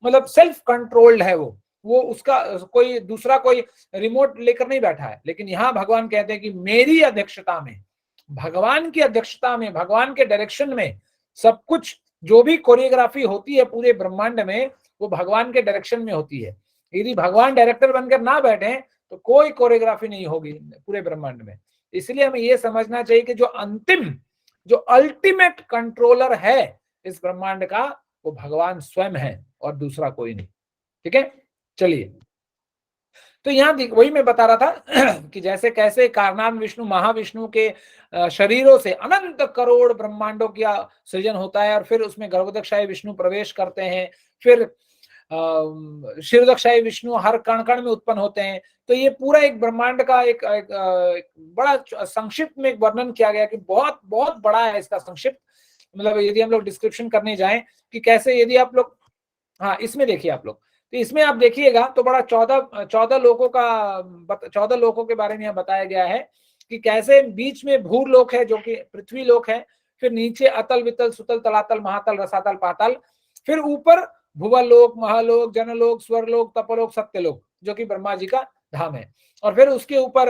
[SPEAKER 1] मतलब सेल्फ कंट्रोल्ड है, वो उसका कोई दूसरा कोई रिमोट लेकर नहीं बैठा है। लेकिन यहाँ भगवान कहते हैं कि मेरी अध्यक्षता में, भगवान की अध्यक्षता में, भगवान के डायरेक्शन में सब कुछ, जो भी कोरियोग्राफी होती है पूरे ब्रह्मांड में, वो भगवान के डायरेक्शन में होती है। यदि भगवान डायरेक्टर बनकर ना बैठे तो कोई कोरियोग्राफी नहीं होगी पूरे ब्रह्मांड में। इसलिए हमें ये समझना चाहिए कि जो अंतिम, जो अल्टीमेट कंट्रोलर है इस ब्रह्मांड का, वो भगवान स्वयं है और दूसरा कोई नहीं। ठीक है, चलिए। तो यहाँ वही मैं बता रहा था कि जैसे कैसे कारनाम विष्णु, महाविष्णु के शरीरों से अनंत करोड़ ब्रह्मांडों का सृजन होता है, और फिर उसमें गर्भोदकशाही विष्णु प्रवेश करते हैं, फिर क्षीरोदकशाही विष्णु हर कण कण में उत्पन्न होते हैं। तो ये पूरा एक ब्रह्मांड का एक बड़ा संक्षिप्त में वर्णन किया गया कि बहुत बहुत बड़ा है इसका संक्षिप्त। मतलब यदि हम लोग डिस्क्रिप्शन करने जाएं कि कैसे, यदि आप लोग, हाँ इसमें देखिए आप लोग, तो इसमें आप देखिएगा तो बड़ा 14 लोकों के बारे में यहाँ बताया गया है कि कैसे बीच में भूरलोक है जो कि पृथ्वी लोक है, फिर नीचे अतल वितल सुतल तलातल महातल रसातल पाताल, फिर ऊपर भुवलोक, महालोक, जनलोक, स्वर्लोक, तपलोक, सत्यलोक जो कि ब्रह्मा जी का धाम है, और फिर उसके ऊपर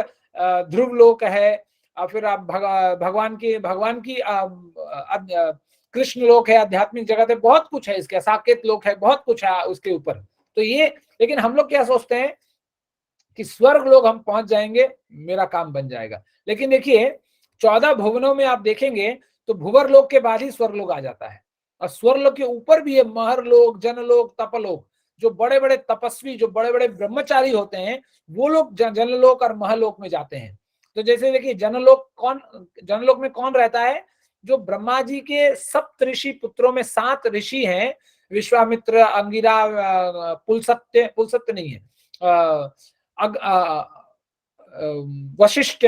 [SPEAKER 1] ध्रुव लोक है, और फिर आप भगवान की कृष्ण लोक है, आध्यात्मिक जगत है, बहुत कुछ है इसके, साकेत लोक है, बहुत कुछ है उसके ऊपर। तो ये, लेकिन हम लोग क्या सोचते हैं कि स्वर्ग लोग हम पहुंच जाएंगे, मेरा काम बन जाएगा। लेकिन देखिए 14 भुवनों में आप देखेंगे तो भुवर लोक के बाद ही स्वर्ग लोक आ जाता है, और स्वर्ग लोक के ऊपर भी है महर लोक, जनलोक, तपलोक। जो बड़े बड़े तपस्वी, जो बड़े बड़े ब्रह्मचारी होते हैं, वो लोग जनलोक और महलोक में जाते हैं। तो जैसे देखिए जनलोक में कौन रहता है, जो ब्रह्मा जी के सप्त ऋषि पुत्रों में 7 ऋषि हैं, विश्वामित्र, अंगिरा, पुलसत्य नहीं है, वशिष्ठ,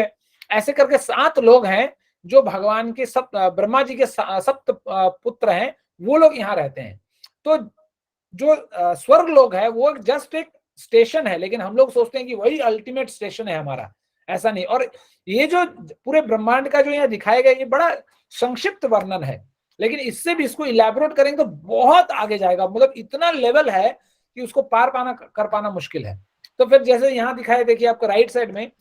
[SPEAKER 1] ऐसे करके 7 लोग हैं जो भगवान के ब्रह्मा जी के सप्त पुत्र हैं, वो लोग यहाँ रहते हैं। तो जो स्वर्ग लोग है वो जस्ट एक स्टेशन है, लेकिन हम लोग सोचते हैं कि वही अल्टीमेट स्टेशन है हमारा, ऐसा नहीं। और ये जो पूरे ब्रह्मांड का जो यहाँ दिखाया गया ये बड़ा संक्षिप्त वर्णन है, लेकिन इससे भी इसको इलैबोरेट करेंगे तो बहुत आगे जाएगा, मतलब इतना लेवल है कि उसको पार पाना कर पाना मुश्किल है। तो फिर जैसे यहाँ दिखाया, देखिए आपको राइट साइड में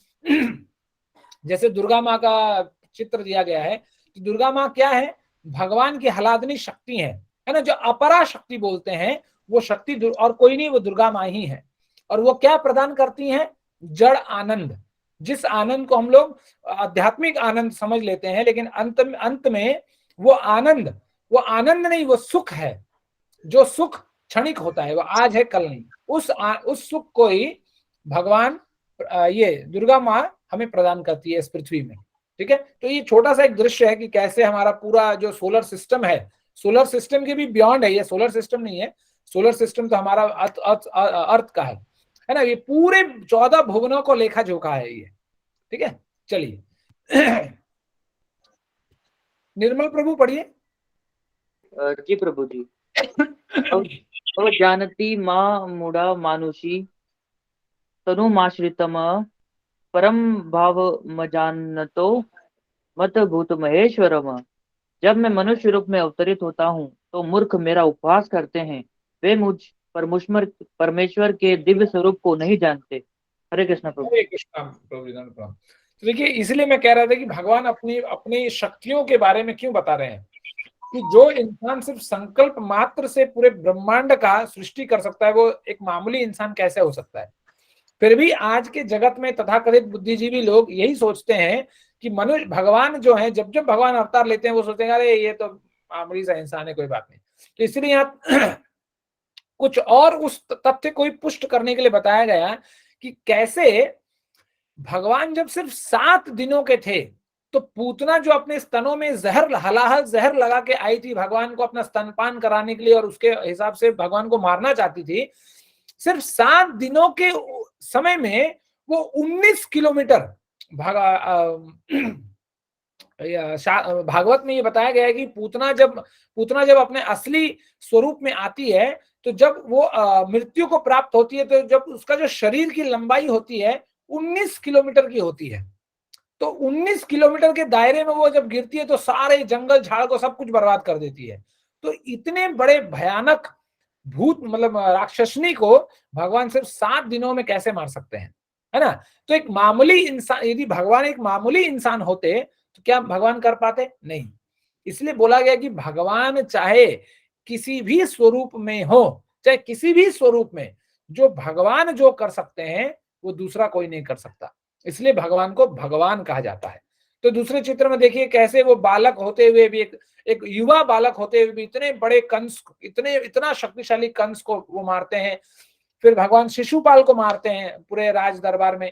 [SPEAKER 1] जैसे दुर्गा माँ का चित्र दिया गया है, तो दुर्गा माँ क्या है, भगवान की हलादनी शक्ति है ना, जो अपरा शक्ति बोलते हैं वो शक्ति और कोई नहीं, वो दुर्गा माँ ही है। और वो क्या प्रदान करती हैं, जड़ आनंद, जिस आनंद को हम लोग आध्यात्मिक आनंद समझ लेते हैं, लेकिन अंत में वो आनंद नहीं, वो सुख है। जो सुख क्षणिक होता है, वो आज है कल नहीं, उस सुख को ही भगवान ये दुर्गा माँ हमें प्रदान करती है इस पृथ्वी में। ठीक है, तो ये छोटा सा एक दृश्य है कि कैसे हमारा पूरा जो सोलर सिस्टम है, सोलर सिस्टम के भी बियॉन्ड है, ये सोलर सिस्टम नहीं है, सोलर सिस्टम तो हमारा अर्थ का है ना, ये पूरे 14 भुवनों को लेखा जोखा है ये। ठीक है, चलिए निर्मल प्रभु पढ़िए।
[SPEAKER 9] जी प्रभु जी। जानती माँ मूढ़ा मानुषी तनुमाश्रितम परम भाव मजानतो मत भूत महेश्वरम। जब मैं मनुष्य रूप में अवतरित होता हूँ तो मूर्ख मेरा उपहास करते हैं, वे मुझ परमेश्वर के दिव्य स्वरूप को नहीं जानते। हरे कृष्ण प्रभु।
[SPEAKER 1] हरे कृष्ण प्रभु। तो देखिए, इसलिए मैं कह रहा था कि भगवान अपनी शक्तियों के बारे में क्यों बता रहे हैं कि जो इंसान सिर्फ संकल्प मात्र से पूरे ब्रह्मांड का सृष्टि कर सकता है, वो एक मामूली इंसान कैसे हो सकता है। फिर भी आज के जगत में तथाकथित बुद्धिजीवी लोग यही सोचते हैं कि मनुष्य, भगवान जो है, जब भगवान अवतार लेते हैं वो सोचते हैं अरे ये तो मामूली सा इंसान है, कोई बात नहीं। तो इसलिए यहाँ कुछ और उस तथ्य को पुष्ट करने के लिए बताया गया कि कैसे भगवान जब सिर्फ 7 दिनों के थे तो पूतना जो अपने स्तनों में जहर लगा के आई थी भगवान को अपना स्तनपान कराने के लिए, और उसके हिसाब से भगवान को मारना चाहती थी, सिर्फ 7 दिनों के समय में वो 19 किलोमीटर भागवत में ये बताया गया है कि पूतना जब अपने असली स्वरूप में आती है, तो जब वो मृत्यु को प्राप्त होती है, तो जब उसका जो शरीर की लंबाई होती है 19 किलोमीटर की होती है, तो 19 किलोमीटर के दायरे में वो जब गिरती है तो सारे जंगल झाड़ को सब कुछ बर्बाद कर देती है। तो इतने बड़े भयानक भूत, मतलब राक्षसनी को भगवान सिर्फ 7 दिनों में कैसे मार सकते हैं, है ना। तो एक मामूली इंसान, यदि भगवान एक मामूली इंसान होते तो क्या भगवान कर पाते? नहीं। इसलिए बोला गया कि भगवान चाहे किसी भी स्वरूप में हो, चाहे किसी भी स्वरूप में, जो भगवान जो कर सकते हैं वो दूसरा कोई नहीं कर सकता, इसलिए भगवान को भगवान कहा जाता है। तो दूसरे चित्र में देखिए कैसे वो बालक होते हुए भी, एक युवा बालक होते हुए भी इतने बड़े कंस, इतना शक्तिशाली कंस को वो मारते हैं। फिर भगवान शिशुपाल को मारते हैं पूरे राज दरबार में।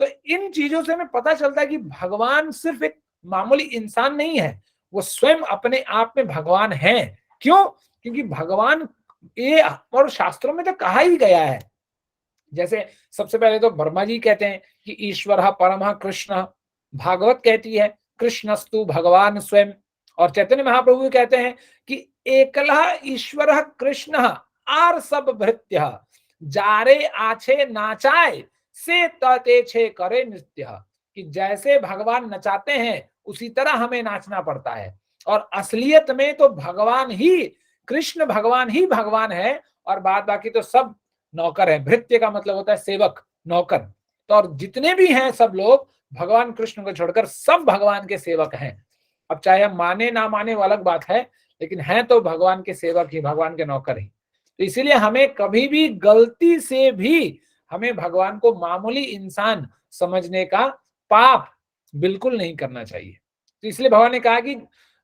[SPEAKER 1] तो इन चीजों से हमें पता चलता है कि भगवान सिर्फ एक मामूली इंसान नहीं है, वो स्वयं अपने आप में भगवान है। क्यों? क्योंकि भगवान ये, और शास्त्रों में तो कहा ही गया है, जैसे सबसे पहले तो ब्रह्मा जी कहते हैं कि ईश्वर परमः कृष्ण, भागवत कहती है कृष्णस्तु भगवान स्वयं, और चैतन्य महाप्रभु कहते हैं कि एकलः ईश्वर कृष्ण आर सब भृत्य, जारे आछे नाचाए से तते छे करे नृत्य, कि जैसे भगवान नचाते हैं उसी तरह हमें नाचना पड़ता है। और असलियत में तो भगवान ही, कृष्ण भगवान ही भगवान है, और बाद बाकी तो सब नौकर है। भृत्य का मतलब होता है सेवक, नौकर। तो और जितने भी हैं सब लोग भगवान कृष्ण को छोड़कर सब भगवान के सेवक हैं। अब चाहे हम माने ना माने वो अलग बात है, लेकिन हैं तो भगवान के सेवक ही, भगवान के नौकर ही। तो इसीलिए हमें कभी भी गलती से भी हमें भगवान को मामूली इंसान समझने का पाप बिल्कुल नहीं करना चाहिए। तो इसलिए भगवान ने कहा कि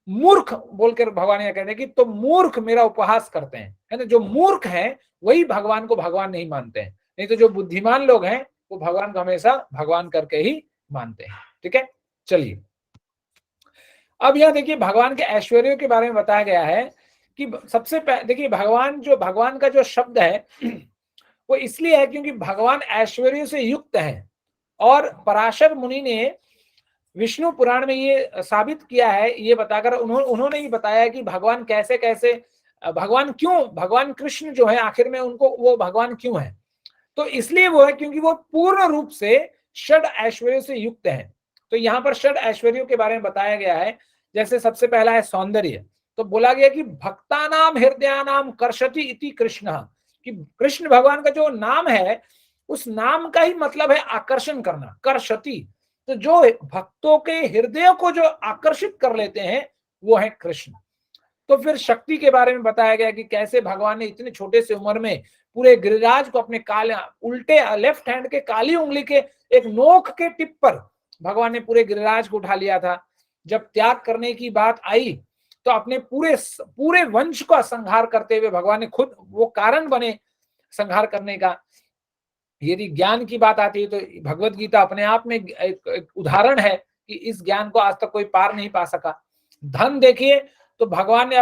[SPEAKER 1] मूर्ख बोलकर भगवान ये कहते हैं कि तो मूर्ख मेरा उपहास करते हैं, है ना। जो मूर्ख हैं वही भगवान को भगवान नहीं मानते हैं, नहीं तो जो बुद्धिमान लोग हैं वो भगवान को हमेशा भगवान करके ही मानते हैं। ठीक है, चलिए अब यह देखिए भगवान के ऐश्वर्यों के बारे में बताया गया है कि सबसे पहले देखिए भगवान का जो शब्द है वो इसलिए है क्योंकि भगवान ऐश्वर्य से युक्त है। और पराशर मुनि ने विष्णु पुराण में ये साबित किया है, ये बताकर उन्होंने ही बताया कि भगवान कैसे कैसे, भगवान क्यों, भगवान कृष्ण जो है आखिर में उनको वो भगवान क्यों है। तो इसलिए वो है क्योंकि वो पूर्ण रूप से षड ऐश्वर्यों से युक्त हैं। तो यहाँ पर षड ऐश्वर्यों के बारे में बताया गया है। जैसे सबसे पहला है सौंदर्य, तो बोला गया कि भक्तानाम हृदयानाम कर्षति इति कृष्ण, कि कृष्ण भगवान का जो नाम है उस नाम का ही मतलब है आकर्षण करना, कर्षति। तो जो भक्तों के हृदय को जो आकर्षित कर लेते हैं वो है कृष्ण। तो फिर शक्ति के बारे में बताया गया कि कैसे भगवान ने इतने छोटे से उम्र में पूरे गिरिराज को अपने काले उल्टे लेफ्ट हैंड के काली उंगली के एक नोक के टिप पर भगवान ने पूरे गिरिराज को उठा लिया था। जब त्याग करने की बात आई तो अपने पूरे वंश का संहार करते हुए भगवान ने खुद वो कारण बने संहार करने का। यदि ज्ञान की बात आती है तो भगवत गीता अपने आप में एक उदाहरण है कि इस ज्ञान को आज तक कोई पार नहीं पा सका। धन देखिए तो भगवान ने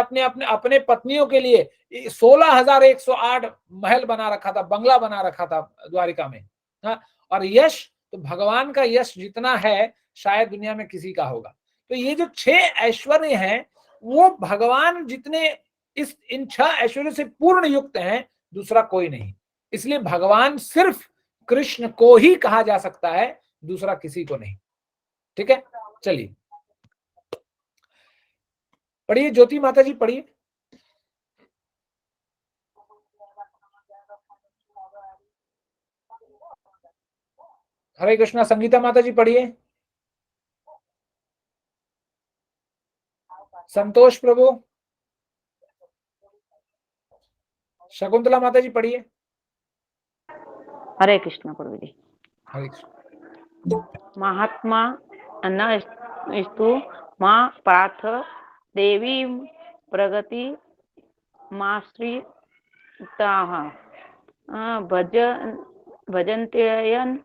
[SPEAKER 1] अपने पत्नियों के लिए 16,108 महल बना रखा था, बंगला बना रखा था द्वारिका में। और यश, तो भगवान का यश जितना है शायद दुनिया में किसी का होगा। तो ये जो 6 ऐश्वर्य हैं वो भगवान जितने इन 6 ऐश्वर्य से पूर्ण युक्त हैं, दूसरा कोई नहीं। इसलिए भगवान सिर्फ कृष्ण को ही कहा जा सकता है, दूसरा किसी को नहीं। ठीक है, चलिए पढ़िए ज्योति माता जी, पढ़िए। हरे कृष्णा। संगीता माता जी पढ़िए। संतोष प्रभु। शकुंतला माता जी पढ़िए।
[SPEAKER 10] हरे कृष्ण प्रभु जी।
[SPEAKER 1] हरे कृष्ण।
[SPEAKER 10] महात्मा न स्तु मां पार्थ देवी प्रगति माश्रिताः भजन्त्ययन्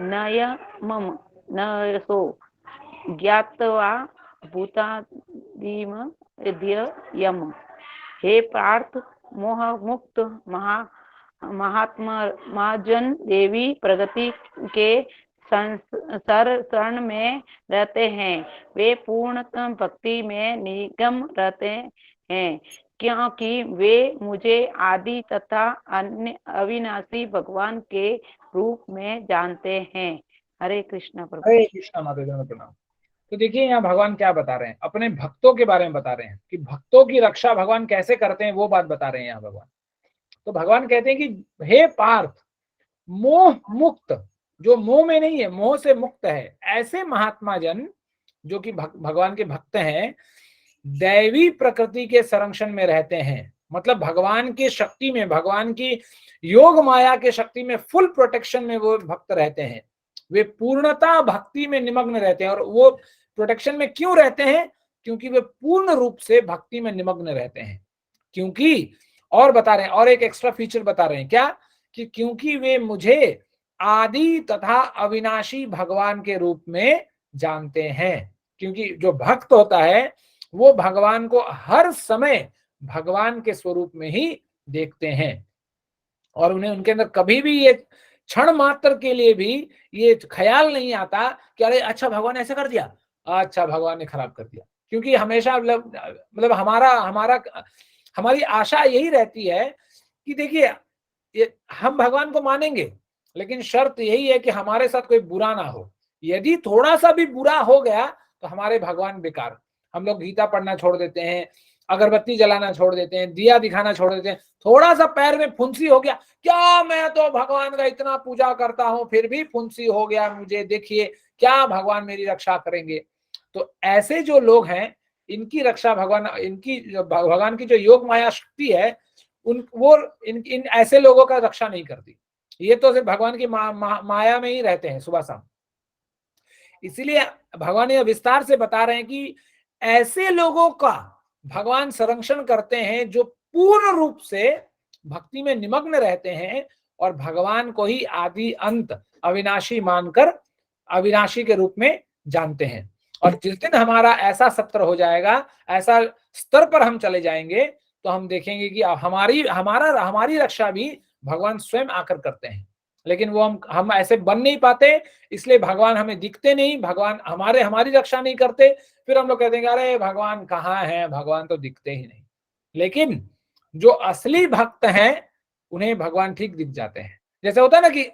[SPEAKER 10] नय मम नयसो ज्ञात्वा भूतादिम यम। हे पार्थ, मोह मुक्त महात्माजन देवी प्रगति के शरण में रहते हैं, वे पूर्णतः भक्ति में निगम रहते हैं, क्योंकि वे मुझे आदि तथा अन्य अविनाशी भगवान के रूप में जानते हैं। हरे कृष्ण प्रभु।
[SPEAKER 1] हरे कृष्णा माता जी प्रणाम। तो देखिए यहाँ भगवान क्या बता रहे हैं, अपने भक्तों के बारे में बता रहे हैं कि भक्तों की रक्षा भगवान कैसे करते हैं, वो बात बता रहे हैं यहाँ भगवान। तो भगवान कहते हैं कि हे पार्थ, मोह मुक्त, जो मोह में नहीं है, मोह से मुक्त है, ऐसे महात्मा जन जो कि भगवान के भक्त हैं, दैवी प्रकृति के संरक्षण में रहते हैं। मतलब भगवान की शक्ति में, भगवान की योग माया के शक्ति में फुल प्रोटेक्शन में वो भक्त रहते हैं। वे पूर्णता भक्ति में निमग्न रहते हैं। और वो प्रोटेक्शन में क्यों रहते हैं? क्योंकि वे पूर्ण रूप से भक्ति में निमग्न रहते हैं। क्योंकि, और बता रहे हैं, और एक एक्स्ट्रा फीचर बता रहे हैं, क्या कि क्योंकि वे मुझे आदि तथा अविनाशी भगवान के रूप में जानते हैं। क्योंकि जो भक्त होता है वो भगवान को हर समय भगवान के स्वरूप में ही देखते हैं, और उन्हें उनके अंदर कभी भी ये क्षण मात्र के लिए भी ये ख्याल नहीं आता कि अरे अच्छा भगवान ऐसे कर दिया, अच्छा भगवान ने खराब कर दिया। क्योंकि हमेशा मतलब हमारी आशा यही रहती है कि देखिए हम भगवान को मानेंगे, लेकिन शर्त यही है कि हमारे साथ कोई बुरा ना हो। यदि थोड़ा सा भी बुरा हो गया तो हमारे भगवान बेकार। हम लोग गीता पढ़ना छोड़ देते हैं, अगरबत्ती जलाना छोड़ देते हैं, दिया दिखाना छोड़ देते हैं। थोड़ा सा पैर में फुंसी हो गया, क्या मैं तो भगवान का इतना पूजा करता हूं फिर भी फुंसी हो गया मुझे, देखिए क्या भगवान मेरी रक्षा करेंगे। तो ऐसे जो लोग हैं इनकी रक्षा भगवान, इनकी भगवान की जो योग माया शक्ति है इन ऐसे लोगों का रक्षा नहीं करती। ये तो सिर्फ भगवान की माया में ही रहते हैं सुबह शाम। इसीलिए भगवान यह विस्तार से बता रहे हैं कि ऐसे लोगों का भगवान संरक्षण करते हैं जो पूर्ण रूप से भक्ति में निमग्न रहते हैं और भगवान को ही आदि अंत अविनाशी मानकर अविनाशी के रूप में जानते हैं। और जिस दिन हमारा ऐसा सत्र हो जाएगा, ऐसा स्तर पर हम चले जाएंगे, तो हम देखेंगे कि हमारी रक्षा भी भगवान स्वयं आकर करते हैं। लेकिन वो हम ऐसे बन नहीं पाते, इसलिए भगवान हमें दिखते नहीं, भगवान हमारी रक्षा नहीं करते। फिर हम लोग कहते हैं अरे भगवान कहाँ है, भगवान तो दिखते ही नहीं। लेकिन जो असली भक्त हैं उन्हें भगवान ठीक दिख जाते हैं। जैसे होता है ना कि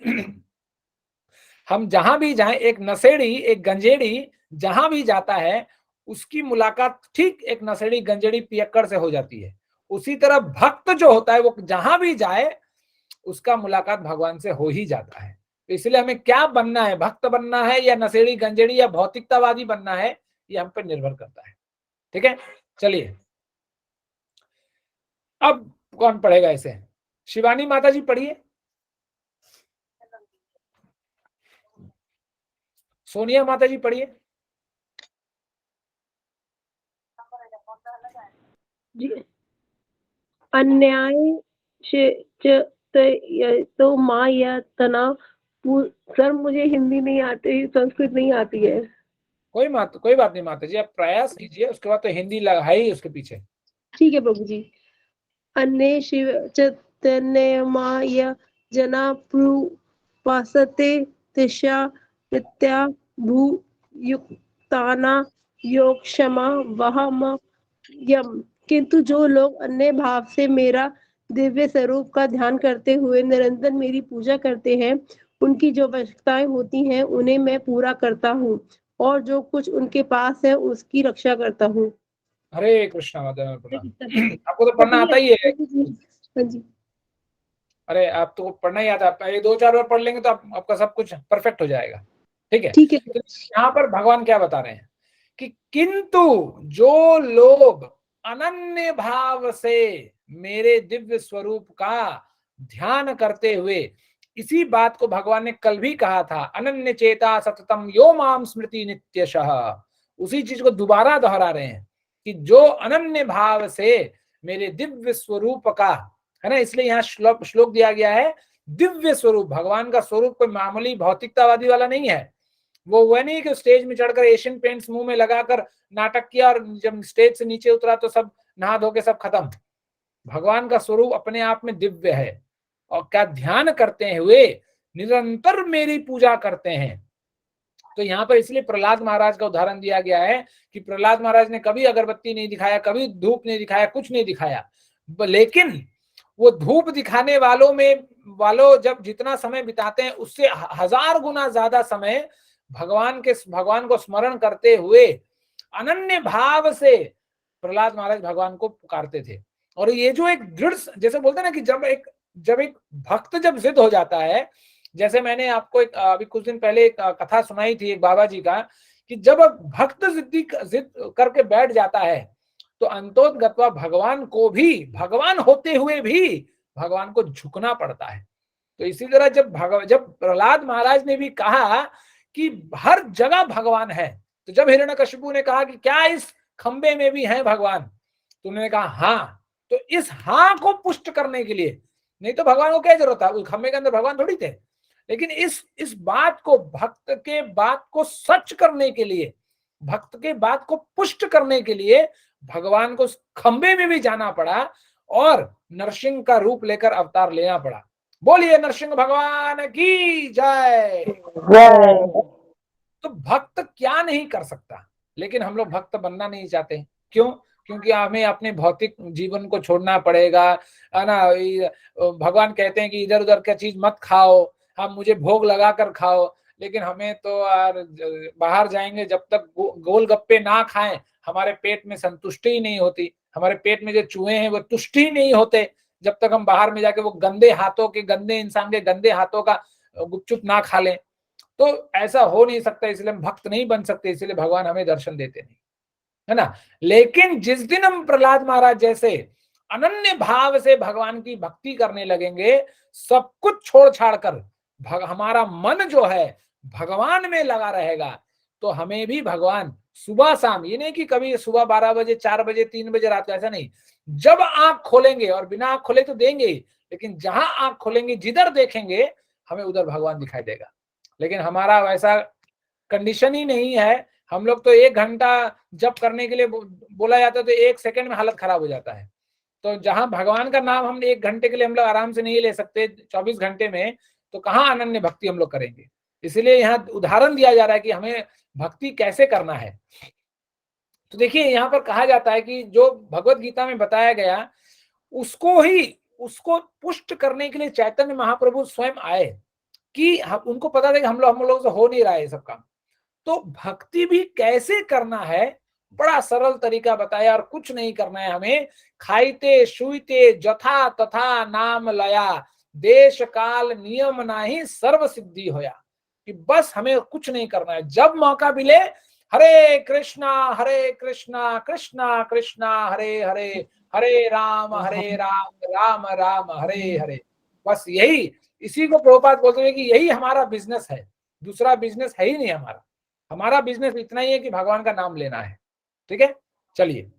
[SPEAKER 1] हम जहां भी जाएं, एक नशेड़ी, एक गंजेड़ी जहां भी जाता है, उसकी मुलाकात ठीक एक नशेड़ी गंजेड़ी पियक्कड़ से हो जाती है। उसी तरह भक्त जो होता है वो जहां भी जाए उसका मुलाकात भगवान से हो ही जाता है। तो इसलिए हमें क्या बनना है, भक्त बनना है या नशेड़ी गंजेड़ी या भौतिकतावादी बनना है, ये हम पर निर्भर करता है। ठीक है, चलिए अब कौन पढ़ेगा इसे? शिवानी माता जी पढ़िए। सोनिया माता जी पढ़िए।
[SPEAKER 11] जी, अन्याय तो मायतना। सर मुझे हिंदी नहीं आती, संस्कृत नहीं आती है।
[SPEAKER 1] कोई बात नहीं माता जी, आप प्रयास कीजिए, उसके बाद तो हिंदी है ही उसके पीछे।
[SPEAKER 11] ठीक है प्रभु जी। अन्य शिव चैतन्यमाय जना प्रुपासते तिशा नित्या भूयुक्ताना योग क्षमा वहम यम। किंतु जो लोग अन्य भाव से मेरा दिव्य स्वरूप का ध्यान करते हुए निरंतर मेरी पूजा करते हैं, उनकी जो आवश्यकताएं होती हैं उन्हें मैं पूरा करता हूँ, और जो कुछ उनके पास है उसकी रक्षा करता हूँ।
[SPEAKER 1] हरे कृष्णा माता। आपको तो पढ़ना आता ही है।
[SPEAKER 11] हाँ जी।
[SPEAKER 1] अरे आप तो पढ़ना ही आता है, ये 2-4 बार पढ़ लेंगे तो आपका सब कुछ परफेक्ट हो जाएगा। ठीक है,
[SPEAKER 11] ठीक है।
[SPEAKER 1] तो यहाँ पर भगवान क्या बता रहे हैं कि किंतु जो लोग अनन्य भाव से मेरे दिव्य स्वरूप का ध्यान करते हुए, इसी बात को भगवान ने कल भी कहा था, अनन्य चेता सततम यो माम स्मृति नित्यशः। उसी चीज को दोबारा दोहरा रहे हैं कि जो अनन्य भाव से मेरे दिव्य स्वरूप का, है ना, इसलिए यहाँ श्लोक दिया गया है दिव्य स्वरूप। भगवान का स्वरूप कोई मामूली भौतिकतावादी वाला नहीं है। वो नहीं कि स्टेज में चढ़कर एशियन पेंट्स मुंह में लगाकर नाटक किया और जब स्टेज से नीचे उतरा तो सब नहा धो के सब खत्म। भगवान का स्वरूप अपने आप में दिव्य है, और क्या ध्यान करते हुए निरंतर मेरी पूजा करते हैं। तो यहाँ पर इसलिए प्रहलाद महाराज का उदाहरण दिया गया है कि प्रहलाद महाराज ने कभी अगरबत्ती नहीं दिखाया, कभी धूप नहीं दिखाया, कुछ नहीं दिखाया, लेकिन वो धूप दिखाने वालों जब जितना समय बिताते हैं उससे 1000 गुना ज्यादा समय भगवान को स्मरण करते हुए अनन्य भाव से प्रहलाद महाराज भगवान को पुकारते थे। और ये जो एक दृढ़, जैसे बोलते हैं ना कि जब एक भक्त जब जिद हो जाता है, जैसे मैंने आपको अभी कुछ दिन पहले एक कथा सुनाई थी एक बाबा जी का, कि जब भक्त जिद करके बैठ जाता है तो अंतोतगत्वा भगवान को भी, भगवान होते हुए भी भगवान को झुकना पड़ता है। तो इसी तरह जब प्रहलाद महाराज ने भी कहा कि हर जगह भगवान है, तो जब हिरण्यकशिपु ने कहा कि क्या इस खंबे में भी है भगवान, तो उन्होंने कहा हाँ। तो इस हाँ को पुष्ट करने के लिए, नहीं तो भगवान को क्या जरूरत था, उस खंबे के अंदर भगवान थोड़ी थे, लेकिन इस बात को, भक्त के बात को सच करने के लिए, भक्त के बात को पुष्ट करने के लिए भगवान को खंबे में भी जाना पड़ा और नरसिंह का रूप लेकर अवतार लेना पड़ा। बोलिए नरसिंह भगवान की जय। तो भक्त क्या नहीं कर सकता, लेकिन हम लोग भक्त बनना नहीं चाहते। क्यों? क्योंकि हमें अपने भौतिक जीवन को छोड़ना पड़ेगा, है ना। भगवान कहते हैं कि इधर उधर का चीज मत खाओ, हम मुझे भोग लगा कर खाओ, लेकिन हमें तो यार बाहर जाएंगे जब तक गोलगप्पे ना खाएं हमारे पेट में संतुष्टि ही नहीं होती, हमारे पेट में जो चूहे हैं वो तुष्टि ही नहीं होते जब तक हम बाहर में जाके वो गंदे इंसान के गंदे हाथों का गुपचुप ना खा लें। तो ऐसा हो नहीं सकता, इसलिए हम भक्त नहीं बन सकते, इसलिए भगवान हमें दर्शन देते नहीं, है ना। लेकिन जिस दिन हम प्रहलाद महाराज जैसे अनन्य भाव से भगवान की भक्ति करने लगेंगे, सब कुछ छोड़ छाड़ कर हमारा मन जो है भगवान में लगा रहेगा, तो हमें भी भगवान सुबह शाम, ये नहीं कि कभी सुबह 12 बजे 4 बजे 3 बजे रात को, ऐसा नहीं, जब आंख खोलेंगे, और बिना आंख खोले तो देंगे, लेकिन जहां आंख खोलेंगे जिधर देखेंगे हमें उधर भगवान दिखाई देगा। लेकिन हमारा वैसा कंडीशन ही नहीं है। हम लोग तो 1 घंटा जप करने के लिए बोला जाता है तो 1 सेकंड में हालत खराब हो जाता है। तो जहां भगवान का नाम हम 1 घंटे के लिए हम लोग आराम से नहीं ले सकते 24 घंटे में, तो कहाँ अनन्य भक्ति हम लोग करेंगे। इसलिए यहाँ उदाहरण दिया जा रहा है कि हमें भक्ति कैसे करना है। तो देखिए यहाँ पर कहा जाता है कि जो भगवत गीता में बताया गया उसको पुष्ट करने के लिए चैतन्य महाप्रभु स्वयं आए। कि उनको पता था कि हम लोग से हो नहीं रहा है सब काम। तो भक्ति भी कैसे करना है, बड़ा सरल तरीका बताया, और कुछ नहीं करना है हमें। खाइते शुइते जथा तथा नाम लया, देश काल नियम नाही सर्व सिद्धि होया। कि बस हमें कुछ नहीं करना है, जब मौका मिले हरे कृष्णा कृष्णा कृष्णा हरे हरे, हरे राम राम राम हरे हरे। बस यही, इसी को प्रभुपाद बोलते हैं कि यही हमारा बिजनेस है, दूसरा बिजनेस है ही नहीं हमारा। हमारा बिजनेस इतना ही है कि भगवान का नाम लेना है। ठीक है, चलिए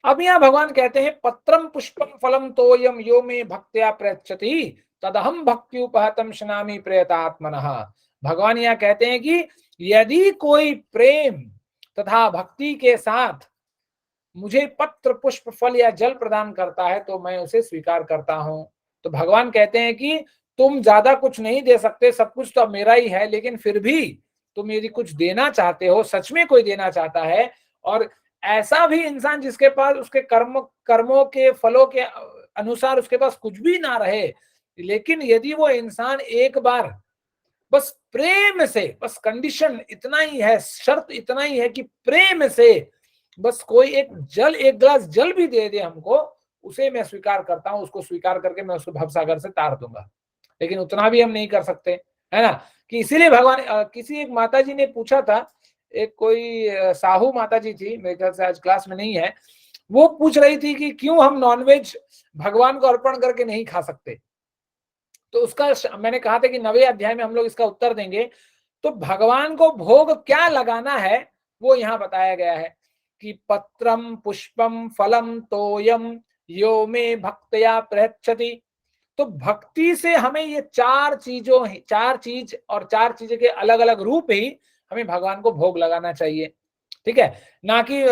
[SPEAKER 1] अब यहाँ भगवान कहते हैं पत्रम पुष्पम फलम तोयम यो में भक्त्या प्रयच्छति तदहम भक्त्युपहतम शनामि प्रयतात्मनः। भगवान यहाँ कहते हैं कि यदि कोई प्रेम तथा भक्ति के साथ मुझे पत्र पुष्प फल या जल प्रदान करता है तो मैं उसे स्वीकार करता हूं। तो भगवान कहते हैं कि तुम ज्यादा कुछ नहीं दे सकते, सब कुछ तो मेरा ही है, लेकिन फिर भी तुम यदि कुछ देना चाहते हो, सच में कोई देना चाहता है, और ऐसा भी इंसान जिसके पास उसके कर्मों के फलों के अनुसार उसके पास कुछ भी ना रहे, लेकिन यदि वो इंसान एक बार बस प्रेम से, बस कंडीशन इतना ही है, शर्त इतना ही है कि प्रेम से बस कोई एक गिलास जल भी दे दे हमको, उसे मैं स्वीकार करता हूं, उसको स्वीकार करके मैं उसको भवसागर से तार दूंगा। लेकिन उतना भी हम नहीं कर सकते, है ना। कि इसीलिए भगवान, किसी एक माता जी ने पूछा था, एक कोई साहू माता जी थी, मेरे ख्याल से आज क्लास में नहीं है, वो पूछ रही थी कि क्यों हम नॉनवेज भगवान को अर्पण करके नहीं खा सकते। तो उसका मैंने कहा था कि 9वें अध्याय में हम लोग इसका उत्तर देंगे। तो भगवान को भोग क्या लगाना है वो यहाँ बताया गया है कि पत्रम पुष्पम फलम तोयम यो में भक्तया प्रयच्छति। तो भक्ति से हमें ये चार चीज और चार चीजें के अलग अलग रूप ही हमें भगवान को भोग लगाना चाहिए। ठीक है, ना कि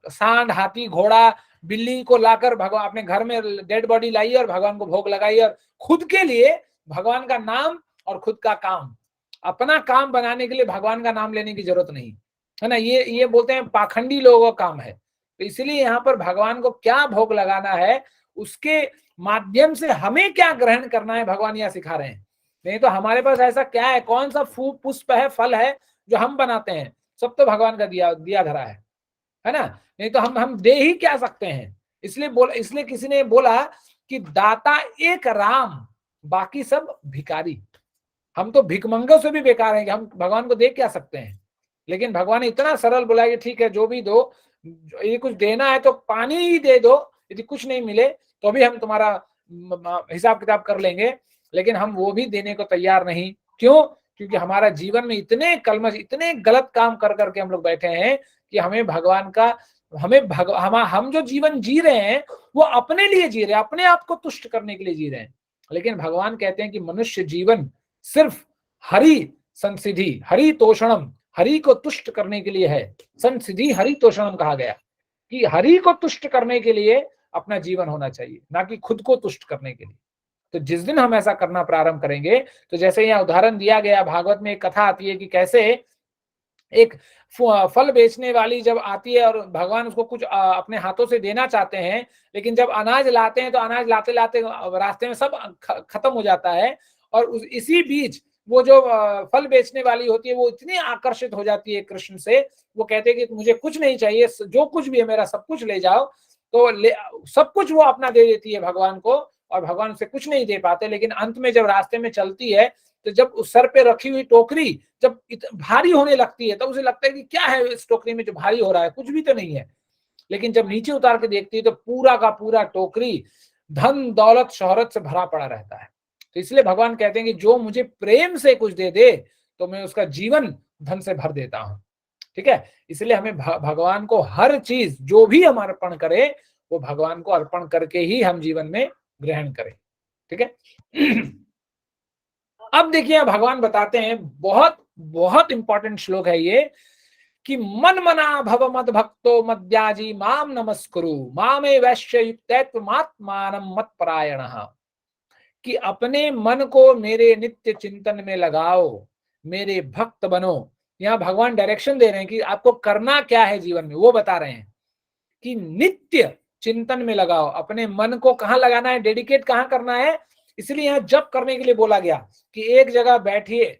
[SPEAKER 1] सांड हाथी घोड़ा बिल्ली को लाकर भगवान अपने घर में डेड बॉडी लाइए और भगवान को भोग लगाइए, और खुद के लिए भगवान का नाम और खुद का काम, अपना काम बनाने के लिए भगवान का नाम लेने की जरूरत नहीं है ना। ये बोलते हैं पाखंडी लोगों का काम है। तो इसलिए यहाँ पर भगवान को क्या भोग लगाना है, उसके माध्यम से हमें क्या ग्रहण करना है भगवान यहाँ सिखा रहे हैं। नहीं तो हमारे पास ऐसा क्या है, कौन सा पुष्प है, फल है जो हम बनाते हैं, सब तो भगवान का दिया धरा है ना। नहीं तो हम दे ही क्या सकते हैं। इसलिए किसी ने बोला कि दाता एक राम, बाकी सब भिखारी। हम तो भिखमंगों से भी बेकार हैं कि हम भगवान को दे क्या सकते हैं। लेकिन भगवान ने इतना सरल बोला कि ठीक है, जो भी दो, यदि कुछ देना है तो पानी ही दे दो, यदि कुछ नहीं मिले तो भी हम तुम्हारा हिसाब किताब कर लेंगे, लेकिन हम वो भी देने को तैयार नहीं। क्यों? क्योंकि हमारा जीवन में इतने कलमश, इतने गलत काम कर करके हम लोग बैठे हैं कि हमें भगवान का, हम जो जीवन जी रहे हैं वो अपने लिए जी रहे हैं, अपने आप को तुष्ट करने के लिए जी रहे हैं। लेकिन भगवान कहते हैं कि मनुष्य जीवन सिर्फ हरि संसिधि हरि तोषणम, हरि को तुष्ट करने के लिए है। संसिधि हरि तोषणम कहा गया कि हरि को तुष्ट करने के लिए अपना जीवन होना चाहिए, ना कि खुद को तुष्ट करने के लिए। तो जिस दिन हम ऐसा करना प्रारंभ करेंगे, तो जैसे यहाँ उदाहरण दिया गया, भागवत में एक कथा आती है कि कैसे एक फल बेचने वाली जब आती है और भगवान उसको कुछ अपने हाथों से देना चाहते हैं, लेकिन जब अनाज लाते हैं तो अनाज लाते लाते रास्ते में सब खत्म हो जाता है। और इसी बीच वो जो फल बेचने वाली होती है वो इतनी आकर्षित हो जाती है कृष्ण से, वो कहते हैं कि मुझे कुछ नहीं चाहिए, जो कुछ भी है मेरा सब कुछ ले जाओ। तो सब कुछ वो अपना दे देती है भगवान को, और भगवान उसे कुछ नहीं दे पाते। लेकिन अंत में जब रास्ते में चलती है तो जब उस सर पे रखी हुई टोकरी जब भारी होने लगती है तो उसे लगता है कि क्या है इस टोकरी में जो भारी हो रहा है, कुछ भी तो नहीं है। लेकिन जब नीचे उतार के देखती है तो पूरा का पूरा टोकरी धन दौलत शोहरत से भरा पड़ा रहता है। तो इसलिए भगवान कहते हैं कि जो मुझे प्रेम से कुछ दे दे तो मैं उसका जीवन धन से भर देता हूं। ठीक है, इसलिए हमें भगवान को हर चीज जो भी हम अर्पण करें वो भगवान को अर्पण करके ही हम जीवन में ग्रहण करें। ठीक है। अब देखिए भगवान बताते हैं, बहुत बहुत इंपॉर्टेंट श्लोक है ये, कि मन मना भव मद भक्तो मद्याजी माम नमस्कुरु मामे वैश्य युक्तैत्वमात्मानं मत परायणः। कि अपने मन को मेरे नित्य चिंतन में लगाओ, मेरे भक्त बनो। यहाँ भगवान डायरेक्शन दे रहे हैं कि आपको करना क्या है जीवन में, वो बता रहे हैं कि नित्य चिंतन में लगाओ। अपने मन को कहाँ लगाना है, डेडिकेट कहाँ करना है? इसलिए यहाँ जप करने के लिए बोला गया कि एक जगह बैठिए,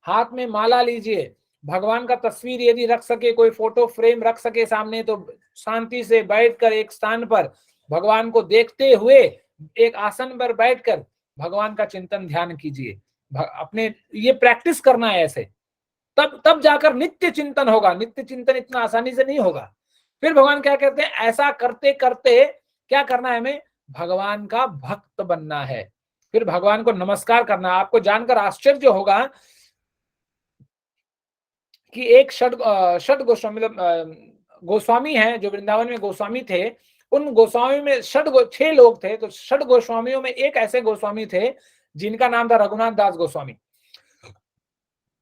[SPEAKER 1] हाथ में माला लीजिए, भगवान का तस्वीर यदि रख सके, कोई फोटो फ्रेम रख सके सामने, तो शांति से बैठकर एक स्थान पर भगवान को देखते हुए एक आसन पर बैठकर भगवान का चिंतन ध्यान कीजिए। अपने ये प्रैक्टिस करना है ऐसे, तब जाकर नित्य चिंतन होगा। नित्य चिंतन इतना आसानी से नहीं होगा। फिर भगवान क्या कहते हैं, ऐसा करते करते क्या करना है, हमें भगवान का भक्त बनना है। फिर भगवान को नमस्कार करना। आपको जानकर आश्चर्य होगा कि एक षड गोस्वामी, मतलब गोस्वामी हैं जो वृंदावन में गोस्वामी थे, उन गोस्वामी में 6 लोग थे। तो 6 गोस्वामियों में एक ऐसे गोस्वामी थे जिनका नाम था रघुनाथ दास गोस्वामी।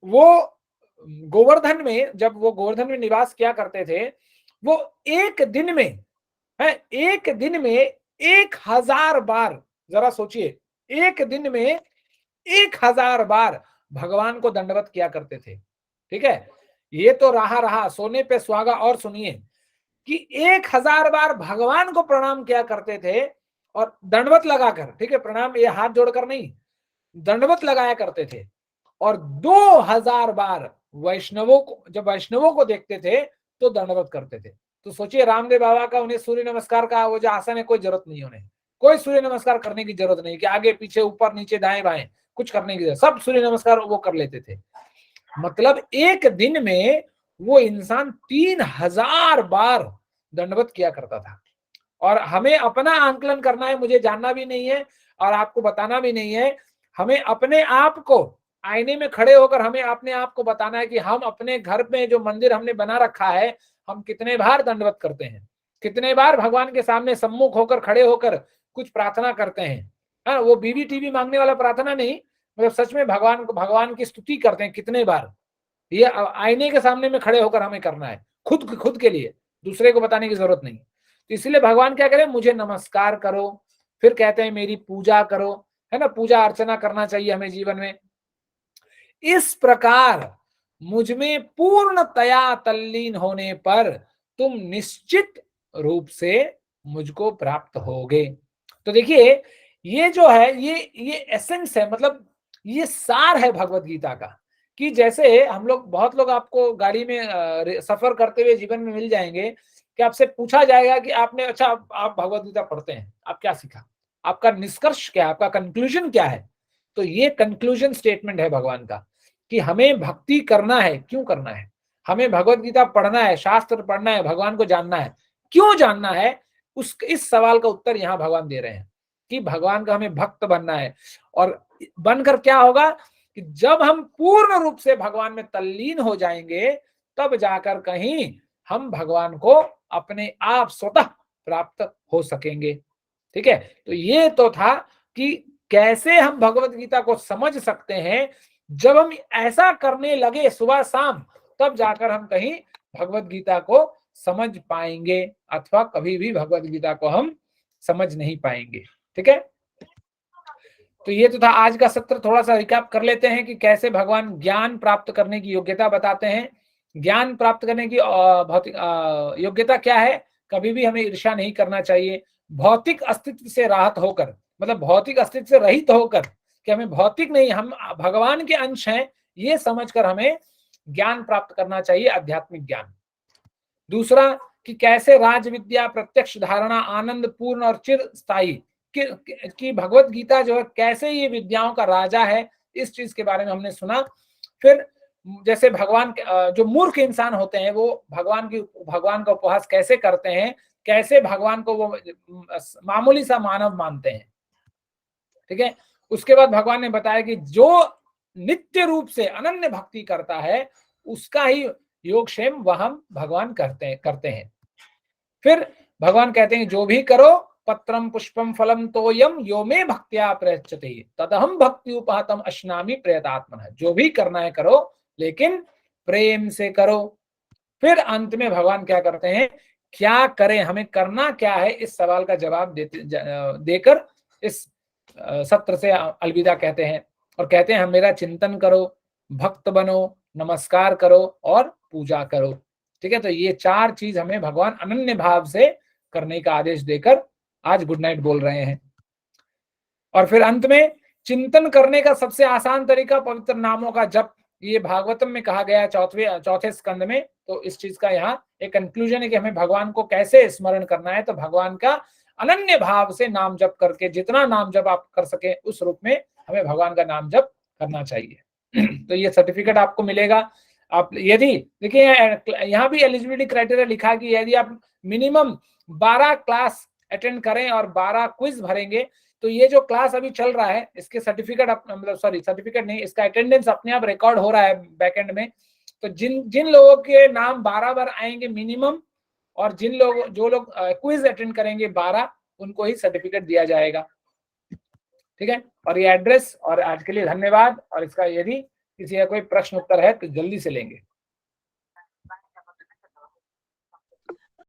[SPEAKER 1] वो गोवर्धन में, जब वो गोवर्धन में निवास किया करते थे, वो एक दिन में 1000 बार, जरा सोचिए, एक दिन में 1000 बार भगवान को दंडवत किया करते थे। ठीक है, ये तो रहा सोने पे सुहागा। और सुनिए कि 1000 बार भगवान को प्रणाम किया करते थे और दंडवत लगाकर, ठीक है, प्रणाम ये हाथ जोड़कर नहीं, दंडवत लगाया करते थे। और 2000 बार वैष्णवों को, जब वैष्णवों को देखते थे तो दंडवत करते थे। तो सोचिए, रामदेव बाबा का उन्हें सूर्य नमस्कार का वो जो आसन है, कोई जरूरत नहीं, उन्हें कोई सूर्य नमस्कार करने की जरूरत नहीं कि आगे पीछे ऊपर नीचे दाएं बाएं कुछ करने की जरूरत, सब सूर्य नमस्कार वो कर लेते थे। मतलब एक दिन में वो इंसान 3000 बार दंडवत किया करता था। और हमें अपना आंकलन करना है, मुझे जानना भी नहीं है और आपको बताना भी नहीं है। हमें अपने आप को आईने में खड़े होकर हमें अपने आप को बताना है कि हम अपने घर में जो मंदिर हमने बना रखा है, हम कितने बार दंडवत करते हैं, कितने बार भगवान के सामने सम्मुख होकर खड़े होकर कुछ प्रार्थना करते हैं। हाँ, वो बीवी टीवी मांगने वाला प्रार्थना नहीं, मतलब सच में भगवान की स्तुति करते हैं कितने बार। ये आईने के सामने में खड़े होकर हमें करना है, खुद के लिए, दूसरे को बताने की जरूरत नहीं। तो इसलिए भगवान क्या करें, मुझे नमस्कार करो, फिर कहते हैं मेरी पूजा करो, है ना, पूजा अर्चना करना चाहिए हमें जीवन में। इस प्रकार मुझ में पूर्णतया तल्लीन होने पर तुम निश्चित रूप से मुझको प्राप्त होगे। तो देखिए, ये जो है ये एसेंस है, मतलब ये सार है भगवत गीता का। कि जैसे हम लोग, बहुत लोग आपको गाड़ी में सफर करते हुए जीवन में मिल जाएंगे कि आपसे पूछा जाएगा कि आपने, अच्छा आप भगवत गीता पढ़ते हैं, आप क्या सीखा, आपका निष्कर्ष क्या है, आपका कंक्लूजन क्या है। तो ये कंक्लूजन स्टेटमेंट है भगवान का कि हमें भक्ति करना है। क्यों करना है, हमें भगवत गीता पढ़ना है, शास्त्र पढ़ना है, भगवान को जानना है। क्यों जानना है, इस सवाल का उत्तर यहाँ भगवान दे रहे हैं कि भगवान का हमें भक्त बनना है। और बनकर क्या होगा कि जब हम पूर्ण रूप से भगवान में तल्लीन हो जाएंगे, तब जाकर कहीं हम भगवान को अपने आप स्वतः प्राप्त हो सकेंगे। ठीक है, तो ये तो था कि कैसे हम भगवत गीता को समझ सकते हैं। जब हम ऐसा करने लगे सुबह शाम, तब जाकर हम कहीं भगवत गीता को समझ पाएंगे, अथवा कभी भी भगवत गीता को हम समझ नहीं पाएंगे। ठीक है, तो ये तो था आज का सत्र। थोड़ा सा रिकैप कर लेते हैं कि कैसे भगवान ज्ञान प्राप्त करने की योग्यता बताते हैं। ज्ञान प्राप्त करने की भौतिक योग्यता क्या है, कभी भी हमें ईर्ष्या नहीं करना चाहिए। भौतिक अस्तित्व से राहत होकर, मतलब भौतिक अस्तित्व से रहित होकर, कि हमें भौतिक नहीं, हम भगवान के अंश हैं, ये समझकर हमें ज्ञान प्राप्त करना चाहिए, आध्यात्मिक ज्ञान। दूसरा कि कैसे राज विद्या, प्रत्यक्ष धारणा, आनंद पूर्ण और चिर स्थायी कि भगवत गीता जो है कैसे ये विद्याओं का राजा है, इस चीज के बारे में हमने सुना। फिर जैसे भगवान जो मूर्ख इंसान होते हैं, वो भगवान का उपहास कैसे करते हैं, कैसे भगवान को वो मामूली सा मानव मानते हैं। ठीक है, उसके बाद भगवान ने बताया कि जो नित्य रूप से अनन्य भक्ति करता है, उसका ही योगक्षेम वह हम भगवान करते हैं। फिर भगवान कहते हैं जो भी करो, पत्रम पुष्पम फलम तोयम यो मे भक्त्या प्रयच्छते तदहम भक्ति उपहतम अश्नामि प्रयतात्मनः। जो भी करना है करो, लेकिन प्रेम से करो। फिर अंत में भगवान क्या करते हैं, क्या करें, हमें करना क्या है, इस सवाल का जवाब देकर इस सत्र से अलविदा कहते हैं। और कहते हैं हम मेरा चिंतन करो, भक्त बनो, नमस्कार करो और पूजा करो। ठीक है, तो ये 4 चीज हमें भगवान अनन्य भाव से करने का आदेश देकर आज गुड नाइट बोल रहे हैं। और फिर अंत में चिंतन करने का सबसे आसान तरीका पवित्र नामों का जप, ये भागवतम में कहा गया है चौथे स्कंद में। तो इस चीज का यहाँ एक कंक्लूजन है कि हमें भगवान को कैसे स्मरण करना है। तो भगवान का अनन्य भाव से नाम जप करके, जितना नाम जप आप कर सके उस रूप में हमें भगवान का नाम जप करना चाहिए। तो ये सर्टिफिकेट आपको मिलेगा। आप यदि देखिए यहाँ भी एलिजिबिलिटी क्राइटेरिया लिखा कि यदि आप मिनिमम 12 क्लास अटेंड करें और 12 क्विज भरेंगे, तो ये जो क्लास अभी चल रहा है इसके सर्टिफिकेट, मतलब सॉरी सर्टिफिकेट नहीं, इसका अटेंडेंस अपने आप रिकॉर्ड हो रहा है बैकएंड में। तो जिन लोगों के नाम 12 बार आएंगे मिनिमम, और जो लोग क्विज अटेंड करेंगे 12, उनको ही सर्टिफिकेट दिया जाएगा। ठीक है, और ये एड्रेस, और आज के लिए धन्यवाद। और इसका यदि किसी का कोई प्रश्न उत्तर है तो जल्दी से लेंगे।